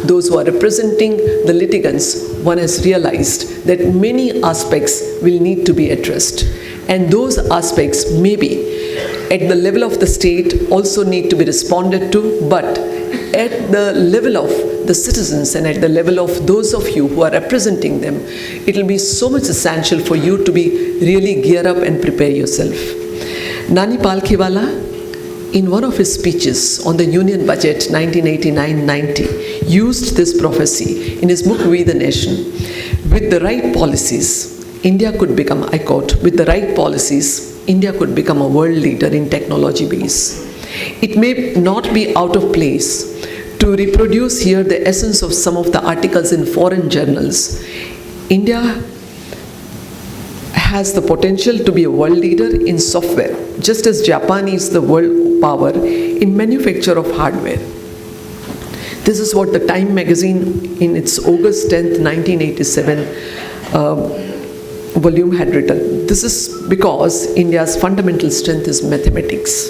those who are representing the litigants, one has realized that many aspects will need to be addressed, and those aspects maybe at the level of the state also need to be responded to, but at the level of the citizens and at the level of those of you who are representing them, it will be so much essential for you to be really gear up and prepare yourself. Nani Palkhiwala, in one of his speeches on the Union Budget 1989-90, used this prophecy in his book We the Nation. With the right policies, India could become, I quote, with the right policies, India could become a world leader in technology base. It may not be out of place to reproduce here the essence of some of the articles in foreign journals. India has the potential to be a world leader in software, just as Japan is the world power in manufacture of hardware. This is what the Time magazine in its August 10th, 1987 volume had written. This is because India's fundamental strength is mathematics.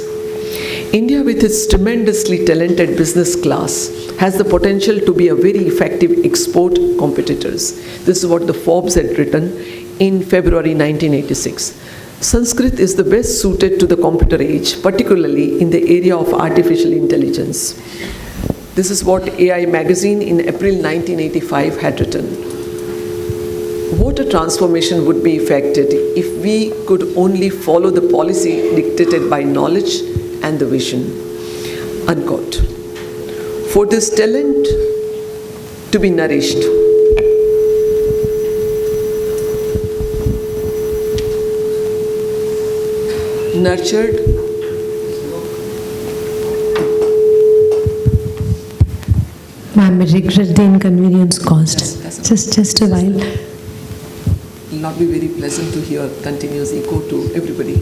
India, with its tremendously talented business class, has the potential to be a very effective export competitors. This is what the Forbes had written in February 1986. Sanskrit is the best suited to the computer age, particularly in the area of artificial intelligence. This is what AI magazine in April 1985 had written. What a transformation would be effected if we could only follow the policy dictated by knowledge and the vision. Unquote. For this talent to be nourished, nurtured, Ma'am, I regret the inconvenience caused. Just a while. It will not be very pleasant to hear continuous echo to everybody.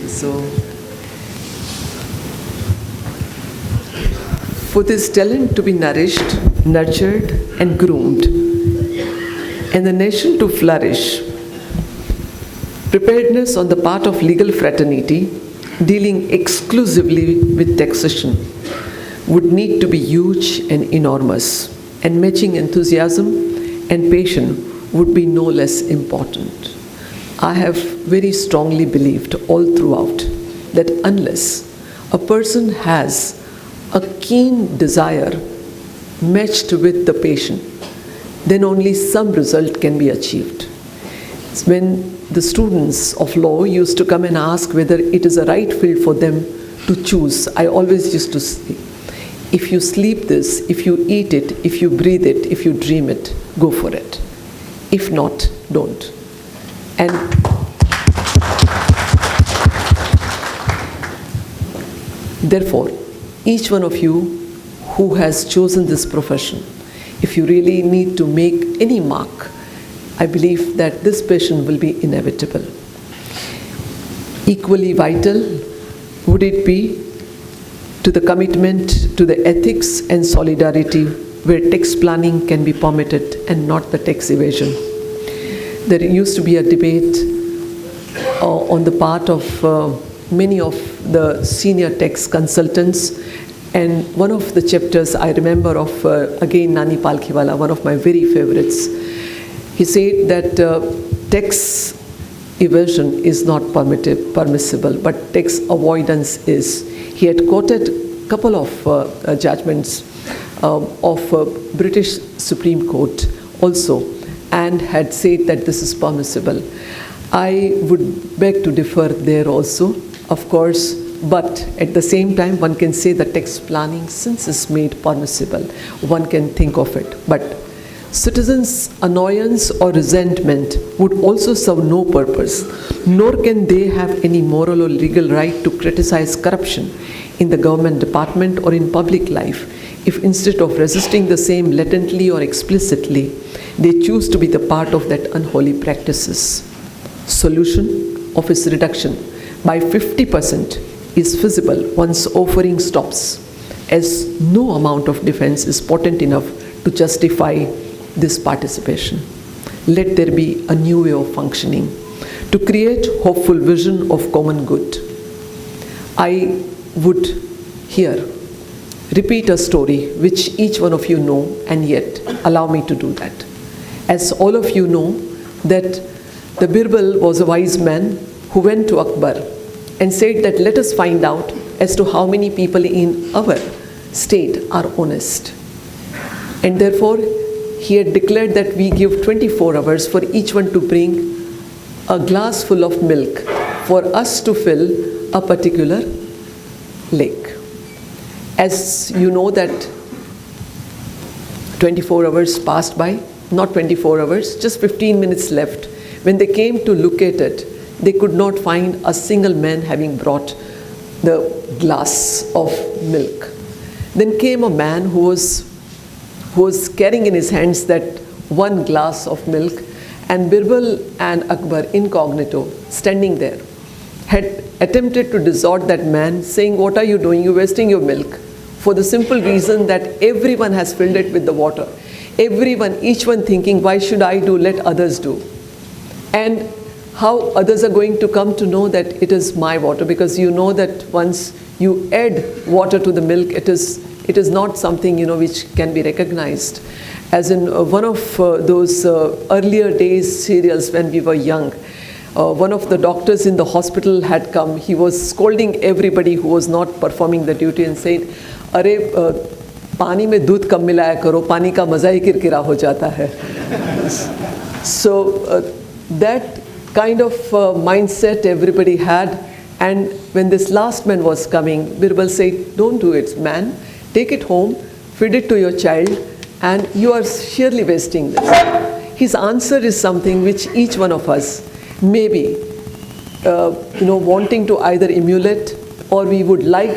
So, for this talent to be nourished, nurtured, and groomed, and the nation to flourish, preparedness on the part of legal fraternity dealing exclusively with taxation would need to be huge and enormous, and matching enthusiasm and passion would be no less important. I have very strongly believed all throughout that unless a person has a keen desire matched with the passion, then only some result can be achieved. When the students of law used to come and ask whether it is a right field for them to choose, I always used to say, if you sleep this, if you eat it, if you breathe it, if you dream it, go for it. If not, don't. And therefore, each one of you who has chosen this profession, if you really need to make any mark, I believe that this passion will be inevitable. Equally vital would it be to the commitment to the ethics and solidarity where tax planning can be permitted and not the tax evasion. There used to be a debate on the part of many of the senior tax consultants, and one of the chapters I remember of, again, Nani Palkhiwala, one of my very favorites. He said that tax evasion is not permissible, but tax avoidance is. He had quoted couple of judgments of British Supreme Court also, and had said that this is permissible. I would beg to differ there also, of course, but at the same time one can say that text planning, since is made permissible, one can think of it. But citizens' annoyance or resentment would also serve no purpose, nor can they have any moral or legal right to criticize corruption in the government department or in public life, if instead of resisting the same latently or explicitly, they choose to be the part of that unholy practices. Solution: office reduction by 50% is feasible once offering stops, as no amount of defense is potent enough to justify this participation. Let there be a new way of functioning to create hopeful vision of common good. I would here repeat a story which each one of you know, and yet allow me to do that. As all of you know, that the Birbal was a wise man who went to Akbar and said that let us find out as to how many people in our state are honest. And therefore, he had declared that we give 24 hours for each one to bring a glass full of milk for us to fill a particular lake. As you know that 24 hours passed by, not 24 hours, just 15 minutes left. When they came to look at it, they could not find a single man having brought the glass of milk. Then came a man who was carrying in his hands that one glass of milk, and Birbal and Akbar, incognito, standing there, had attempted to dissort that man, saying, "What are you doing? You're wasting your milk." For the simple reason that everyone has filled it with the water. Everyone, each one thinking, why should I do, let others do. And how others are going to come to know that it is my water, because you know that once you add water to the milk, it is not something, which can be recognized. As in one of those earlier days serials when we were young, one of the doctors in the hospital had come. He was scolding everybody who was not performing the duty and said, "अरे पानी में दूध कम मिलाया करो, पानी का मज़ा ही किरकिरा हो जाता है." So that kind of mindset everybody had, and when this last man was coming, Birbal said, "Don't do it, man. Take it home, feed it to your child, and you are surely wasting this." His answer is something which each one of us may be wanting to either emulate or we would like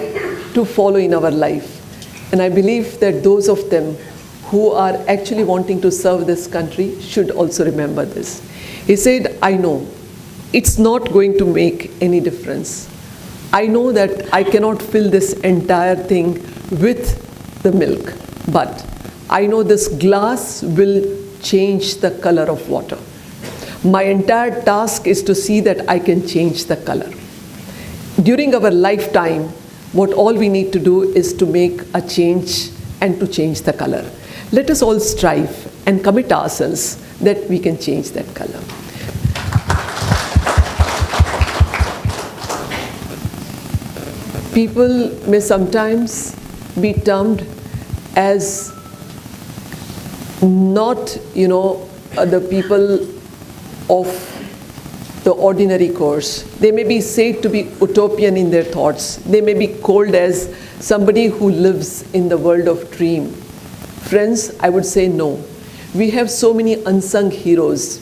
to follow in our life. And I believe that those of them who are actually wanting to serve this country should also remember this. He said, "I know it's not going to make any difference. I know that I cannot fill this entire thing with the milk, but I know this glass will change the color of water. My entire task is to see that I can change the color." During our lifetime, what all we need to do is to make a change and to change the color. Let us all strive and commit ourselves that we can change that color. People may sometimes be termed as not, the people of the ordinary course. They may be said to be utopian in their thoughts. They may be called as somebody who lives in the world of dream. Friends, I would say no. We have so many unsung heroes,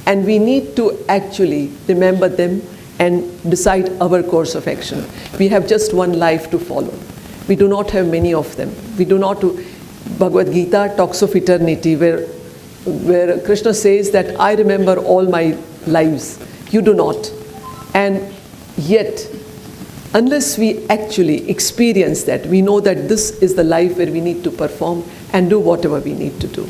and we need to actually remember them and decide our course of action. We have just one life to follow. We do not have many of them. We do not. Bhagavad Gita talks of eternity, where Krishna says that I remember all my lives. You do not. And yet, unless we actually experience that, we know that this is the life where we need to perform and do whatever we need to do.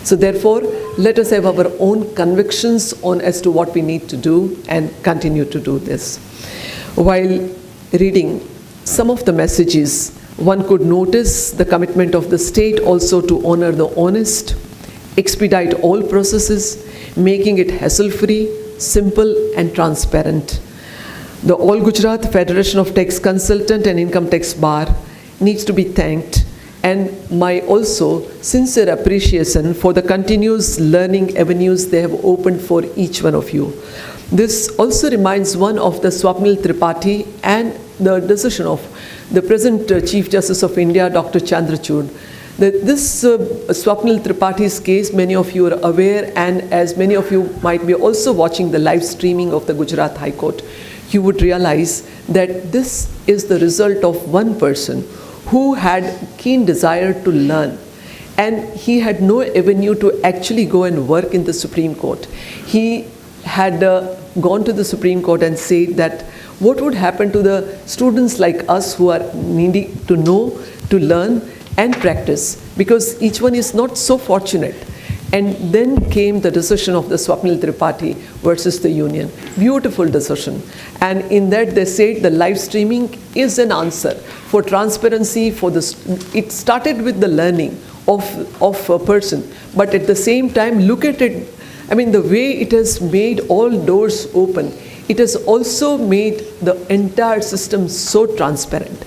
So therefore, let us have our own convictions on as to what we need to do and continue to do this. While reading some of the messages, one could notice the commitment of the state also to honor the honest, expedite all processes, making it hassle-free, simple and transparent. The All Gujarat Federation of Tax Consultant and Income Tax Bar needs to be thanked, and my also sincere appreciation for the continuous learning avenues they have opened for each one of you. This also reminds one of the Swapnil Tripathi and the decision of the present Chief Justice of India, Dr. Chandrachud. This Swapnil Tripathi's case, many of you are aware, and as many of you might be also watching the live streaming of the Gujarat High Court, you would realize that this is the result of one person who had keen desire to learn, and he had no avenue to actually go and work in the Supreme Court. He had gone to the Supreme Court and said that what would happen to the students like us who are needing to know, to learn and practice, because each one is not so fortunate. And then came the decision of the Swapnil Tripathi versus the union. Beautiful decision. And in that they said the live streaming is an answer for transparency, for this. It started with the learning of a person, but at the same time, look at it, I mean, the way it has made all doors open, it has also made the entire system so transparent.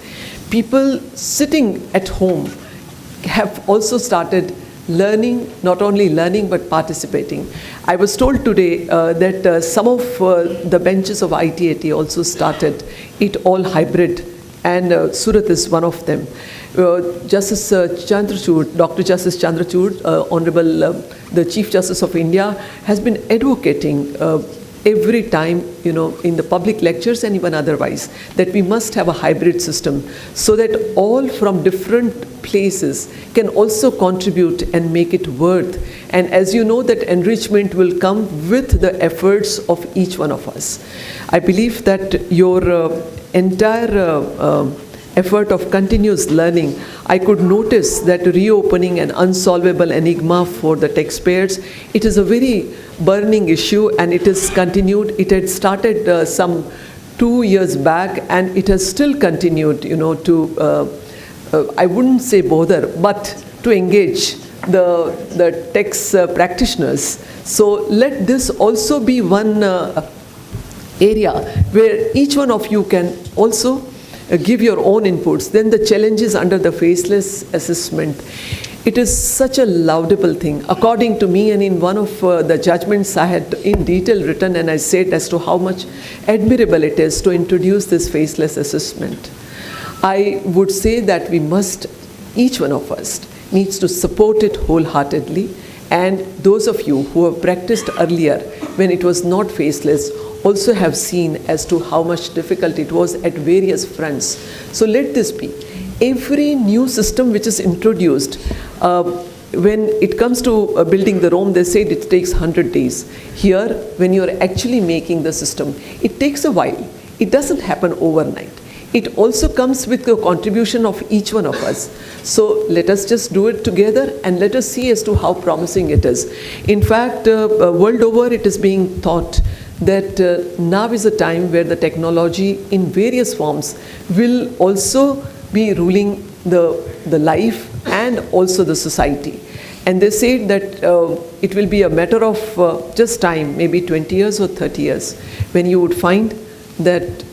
People sitting at home have also started learning, not only learning but participating. I was told today that some of the benches of ITAT also started it all hybrid, and Surat is one of them. Justice Chandrachud, Dr. Justice Chandrachud, Honorable the Chief Justice of India, has been advocating every time, in the public lectures and even otherwise, that we must have a hybrid system so that all from different places can also contribute and make it worth. And as you know, that enrichment will come with the efforts of each one of us. I believe that your entire effort of continuous learning, I could notice that reopening an unsolvable enigma for the taxpayers, it is a very burning issue, and it is continued. It had started some 2 years back, and it has still continued, to, I wouldn't say bother, but to engage the tax practitioners. So let this also be one area where each one of you can also give your own inputs. Then the challenges under the faceless assessment. It is such a laudable thing, according to me, and in one of the judgments I had in detail written, and I said as to how much admirable it is to introduce this faceless assessment. I would say that we must, each one of us, needs to support it wholeheartedly, and those of you who have practiced earlier when it was not faceless also have seen as to how much difficult it was at various fronts. So let this be. Every new system which is introduced, when it comes to building the Rome, they said it takes 100 days. Here, when you are actually making the system, it takes a while. It doesn't happen overnight. It also comes with the contribution of each one of us. So let us just do it together, and let us see as to how promising it is. In fact, world over it is being thought that now is a time where the technology in various forms will also be ruling the life and also the society. And they say that it will be a matter of just time, maybe 20 years or 30 years, when you would find that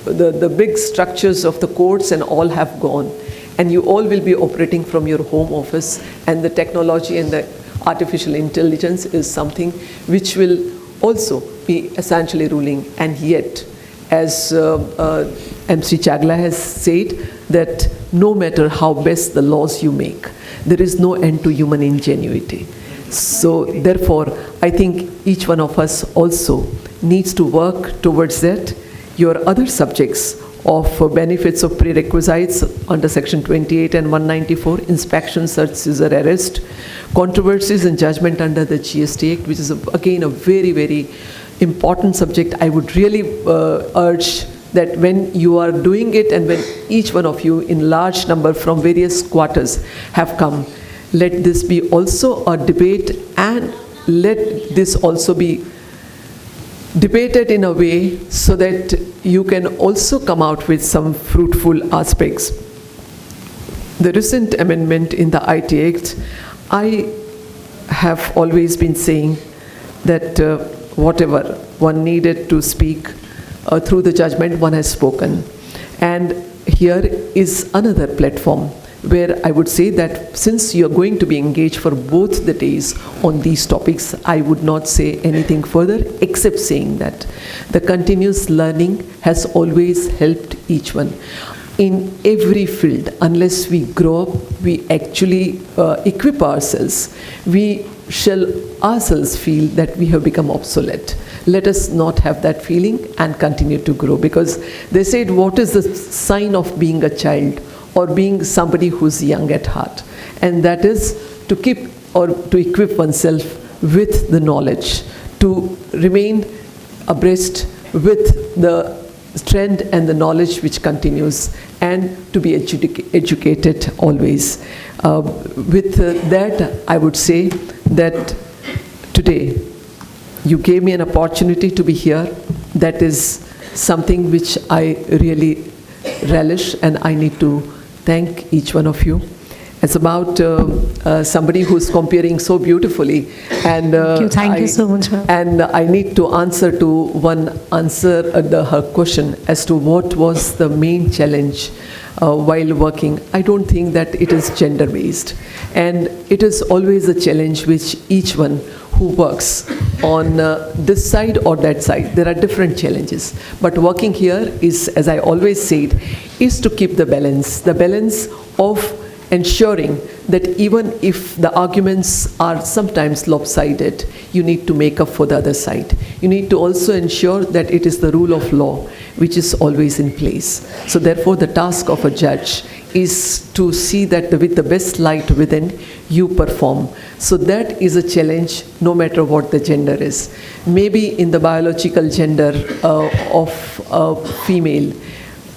the big structures of the courts and all have gone, and you all will be operating from your home office, and the technology and the artificial intelligence is something which will also be essentially ruling. And yet, as MC Chagla has said, that no matter how best the laws you make, there is no end to human ingenuity. So therefore, I think each one of us also needs to work towards that. Your other subjects of benefits of prerequisites under section 28 and 194, inspection, search, seizure, arrest, controversies and judgment under the GST Act, which is again a very, very important subject. I would really urge that when you are doing it, and when each one of you in large number from various quarters have come, let this be also a debate, and let this also be debated in a way so that you can also come out with some fruitful aspects. The recent amendment in the IT Act, I have always been saying that whatever one needed to speak through the judgment, one has spoken. And here is another platform where I would say that since you are going to be engaged for both the days on these topics, I would not say anything further except saying that the continuous learning has always helped each one. In every field, unless we grow up, we actually equip ourselves, we shall ourselves feel that we have become obsolete. Let us not have that feeling and continue to grow, because they said, what is the sign of being a child or being somebody who's young at heart? And that is to keep or to equip oneself with the knowledge, to remain abreast with the trend and the knowledge which continues, and to be educated always. With that, I would say that today you gave me an opportunity to be here. That is something which I really relish, and I need to thank each one of you. It's about somebody who's comparing so beautifully, and Thank you so much, ma'am. And I need to answer to her question as to what was the main challenge while working. I don't think that it is gender-based, and it is always a challenge which each one who works on this side or that side, there are different challenges. But working here is, as I always said, is to keep the balance of ensuring that even if the arguments are sometimes lopsided, you need to make up for the other side. You need to also ensure that it is the rule of law which is always in place. So therefore, the task of a judge is to see that with the best light within, you perform. So that is a challenge no matter what the gender is. Maybe in the biological gender of a female,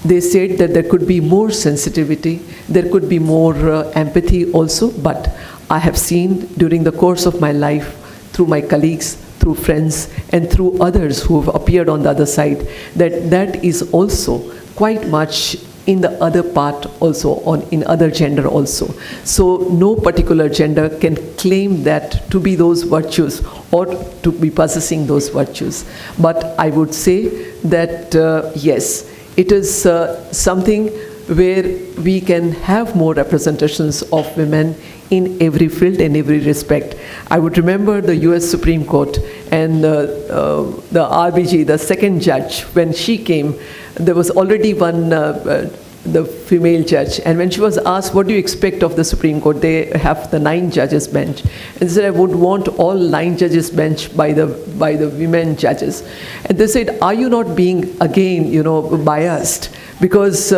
they said that there could be more sensitivity, there could be more empathy also, but I have seen during the course of my life, through my colleagues, through friends, and through others who have appeared on the other side, that is also quite much in the other part also, in other gender also. So no particular gender can claim that to be those virtues or to be possessing those virtues. But I would say that yes, it is something where we can have more representations of women in every field, in every respect. I would remember the US Supreme Court and the RBG, the second judge, when she came, there was already one, the female judge, and when she was asked, what do you expect of the Supreme Court? They have the 9 judges bench. And she said, I would want all 9 judges bench by the women judges. And they said, are you not being, again, biased? Because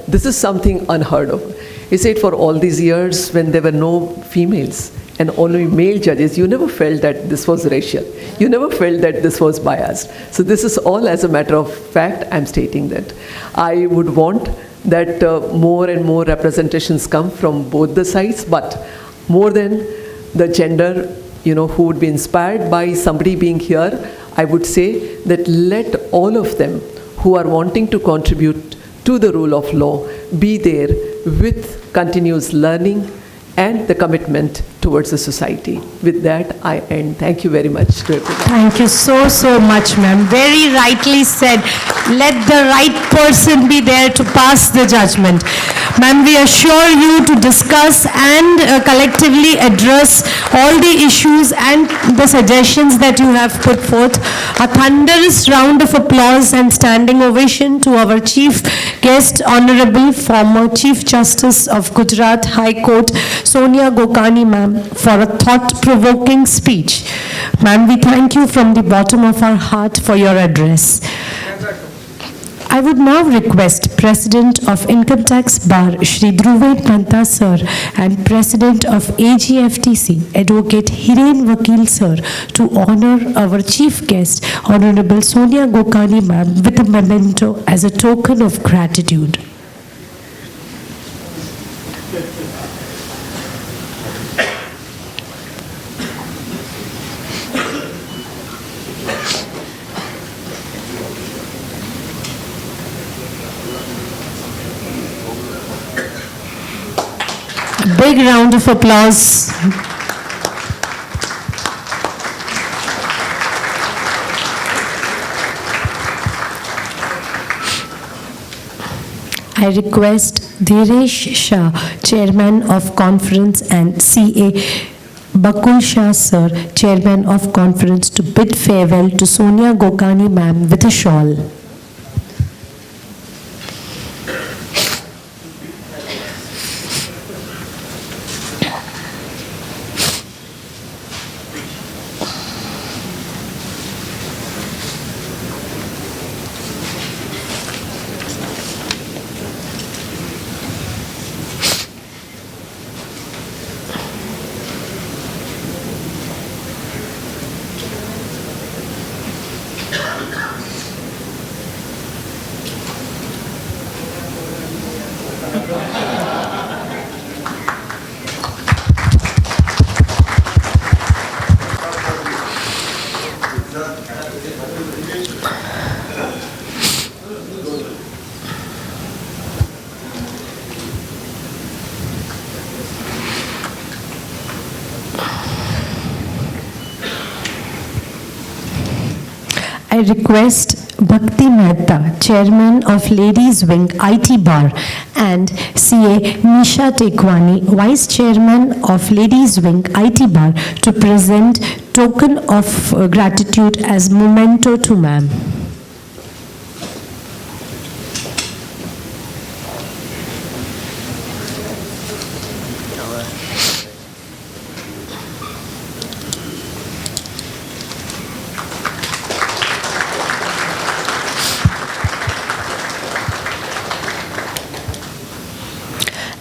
this is something unheard of. He said, for all these years when there were no females and only male judges, you never felt that this was racial. You never felt that this was biased. So this is all, as a matter of fact, I'm stating that. I would want that more and more representations come from both the sides, but more than the gender, who would be inspired by somebody being here, I would say that let all of them who are wanting to contribute to the rule of law be there with continuous learning and the commitment towards the society. With that, I end. Thank you very much to everyone. Thank you so much, ma'am. Very rightly said. Let the right person be there to pass the judgment. Ma'am, we assure you to discuss and collectively address all the issues and the suggestions that you have put forth. A thunderous round of applause and standing ovation to our chief guest, Honorable former Chief Justice of Gujarat High Court, Sonia Gokani, ma'am, for a thought-provoking speech. Ma'am, we thank you from the bottom of our heart for your address. I would now request President of Income Tax Bar, Shri Dhruve Panta Sir, and President of AGFTC, Advocate Hiren Vakil Sir, to honor our chief guest, Honorable Sonia Gokani, ma'am, with a memento as a token of gratitude. Big round of applause. I request Dhiresh Shah, Chairman of Conference, and CA Bakul Shah Sir, Chairman of Conference, to bid farewell to Sonia Gokani Ma'am with a shawl. I request Bhakti Mehta, Chairman of Ladies Wing IT Bar, and CA Nisha Tekwani, Vice Chairman of Ladies Wing IT Bar, to present token of gratitude as memento to ma'am.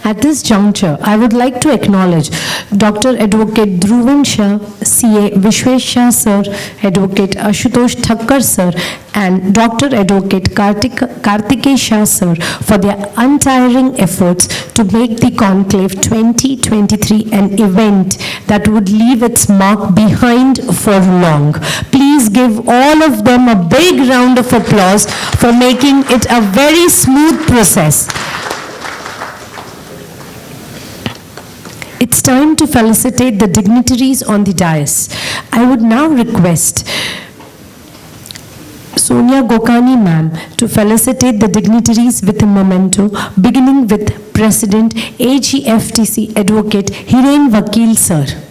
At this juncture, I would like to acknowledge Dr. Advocate Dhruvan Shah, CA Vishwesh Shah Sir, Advocate Ashutosh Thakkar Sir, and Dr. Advocate Kartikeya Shah Sir for their untiring efforts to make the Conclave 2023 an event that would leave its mark behind for long. Please give all of them a big round of applause for making it a very smooth process. It's time to felicitate the dignitaries on the dais. I would now request Sonia Gokani ma'am to felicitate the dignitaries with a memento, beginning with President AGFTC Advocate Hiren Vakil Sir.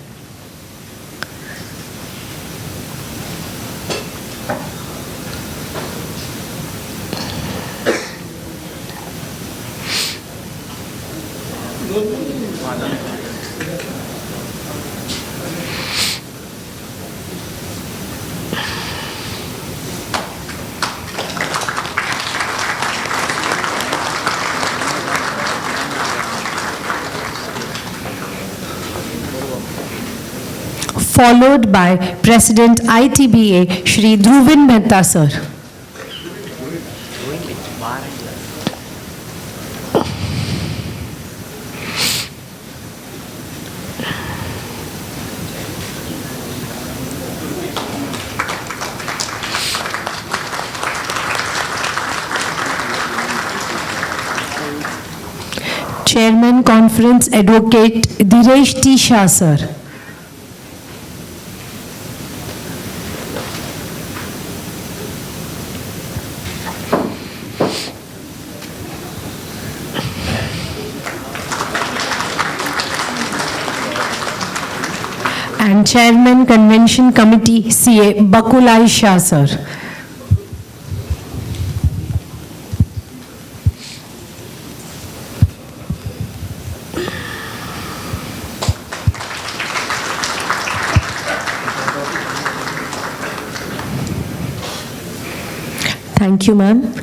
Followed by President ITBA, Shri Dhruvan Mehta Sir. Chairman Conference, Advocate Dhiresh T. Shah Sir. And Chairman Convention Committee, CA Bakulai Shah Sir. Thank you, ma'am.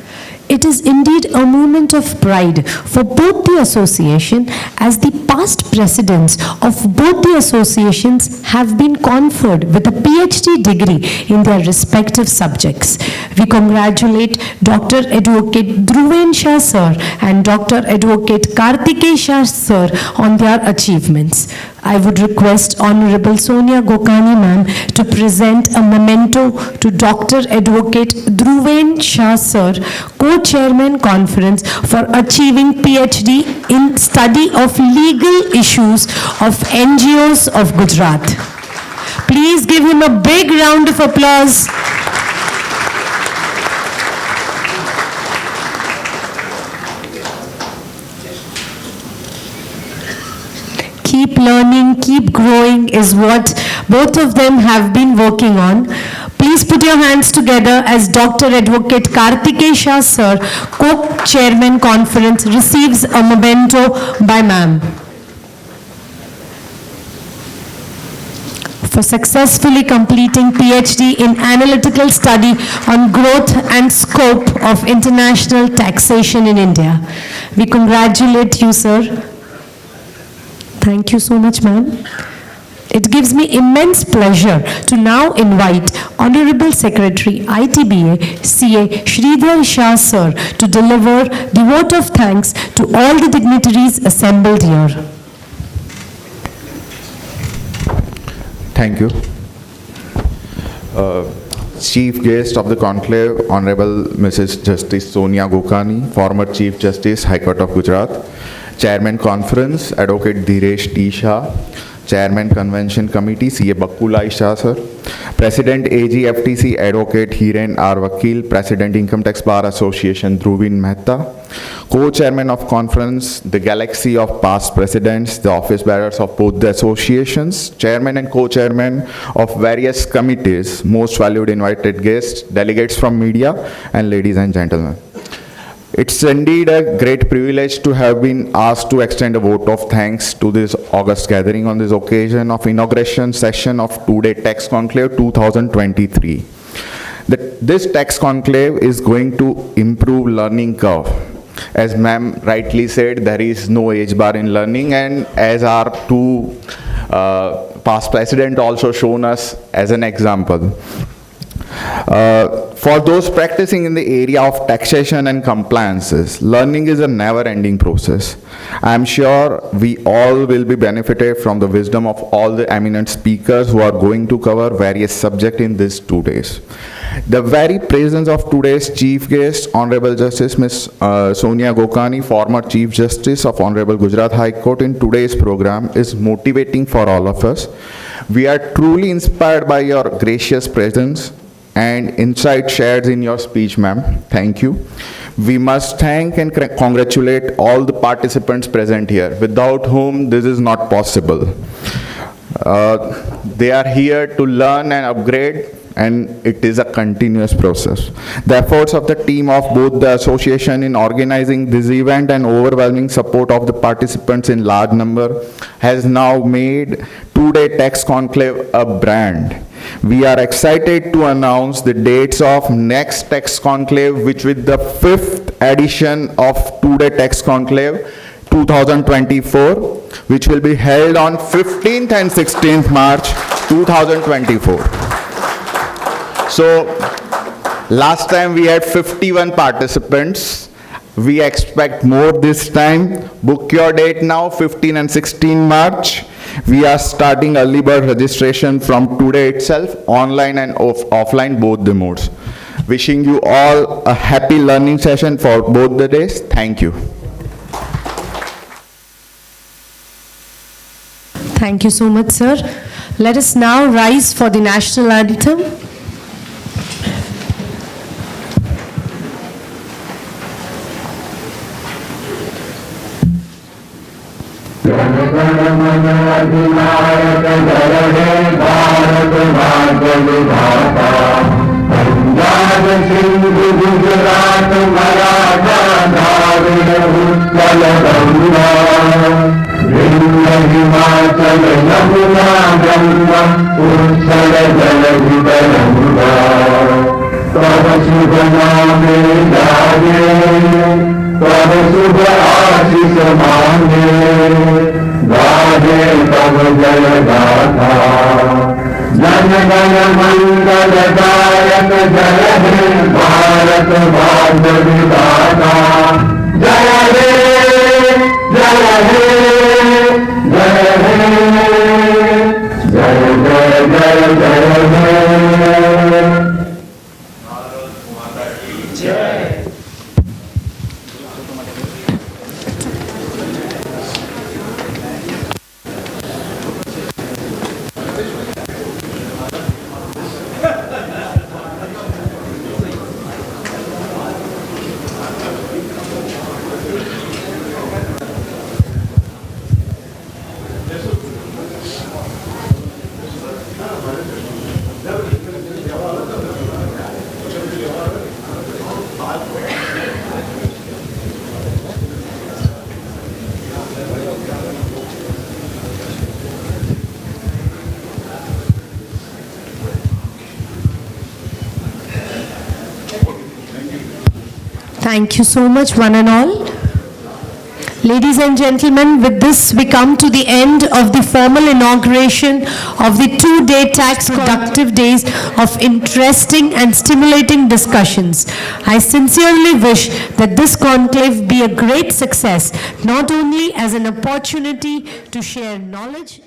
It is indeed a moment of pride for both the association, as the past presidents of both the associations have been conferred with a PhD degree in their respective subjects. We congratulate Dr. Advocate Dhruvan Shah Sir and Dr. Advocate Kartikeya Shah Sir on their achievements. I would request Honorable Sonia Gokani ma'am to present a memento to Dr. Advocate Dhruvan Shah Sir, Co-Chairman Conference, for achieving PhD in study of legal issues of NGOs of Gujarat. Please give him a big round of applause. keep learning, keep growing is what both of them have been working on. Please put your hands together as Dr. Advocate Kartikeya Shah Sir, Co-Chairman Conference, receives a memento by ma'am. For successfully completing PhD in Analytical Study on Growth and Scope of International Taxation in India. We congratulate you, sir. Thank you so much, ma'am. It gives me immense pleasure to now invite Honorable Secretary ITBA CA Sridhar Shah Sir to deliver the vote of thanks to all the dignitaries assembled here. Thank you. Chief guest of the conclave, Honorable Mrs. Justice Sonia Gokani, former Chief Justice, High Court of Gujarat, Chairman Conference, Advocate Dhiresh T. Shah, Chairman Convention Committee, CA Bakkulai Shah Sir, President AGFTC, Advocate Hiren R. Vakil, President Income Tax Bar Association, Dhruvin Mehta, Co-Chairman of Conference, the galaxy of past presidents, the office bearers of both the associations, Chairman and Co-Chairman of various committees, most valued invited guests, delegates from media, and ladies and gentlemen. It's indeed a great privilege to have been asked to extend a vote of thanks to this august gathering on this occasion of inauguration session of two-day Tax Conclave 2023. This Tax Conclave is going to improve learning curve. As ma'am rightly said, there is no age bar in learning, and as our two past presidents also shown us as an example. For those practicing in the area of taxation and compliances, learning is a never-ending process. I am sure we all will be benefited from the wisdom of all the eminent speakers who are going to cover various subjects in these 2 days. The very presence of today's chief guest, Honorable Justice Ms. Sonia Gokani, former Chief Justice of Honorable Gujarat High Court in today's program is motivating for all of us. We are truly inspired by your gracious presence and insight shared in your speech, ma'am. Thank you. We must thank and congratulate all the participants present here, without whom this is not possible. They are here to learn and upgrade, and it is a continuous process. The efforts of the team of both the association in organizing this event and overwhelming support of the participants in large number has now made two-day Tax Conclave a brand. We are excited to announce the dates of next Tax Conclave, which with the 5th edition of two-day Tax Conclave 2024, which will be held on 15th and 16th March 2024. So, last time we had 51 participants. We expect more this time. Book your date now, 15 and 16 March. We are starting early bird registration from today itself, online and offline, both the modes. Wishing you all a happy learning session for both the days. Thank you. Thank you so much, sir. Let us now rise for the national anthem. अधिनायक जय हे भारत भाग्य विधाता, पंजाब सिंध गुजरात मराठा द्राविड़ उत्कल गंगा, विंध्य हिमाचल यमुना गंगा उत्कल जलधि तरंगा, तब शुभ नामे जागे, तब शुभ आशीष मांगे, गाहे तब जय गाथा, जन गण मंगल दायक जय हे भारत भाग्य विधाता, जय हे जय हे जय हे जय जय जय जय हे। Thank you so much, one and all. Ladies and gentlemen, with this we come to the end of the formal inauguration of the two-day tax productive days of interesting and stimulating discussions. I sincerely wish that this conclave be a great success, not only as an opportunity to share knowledge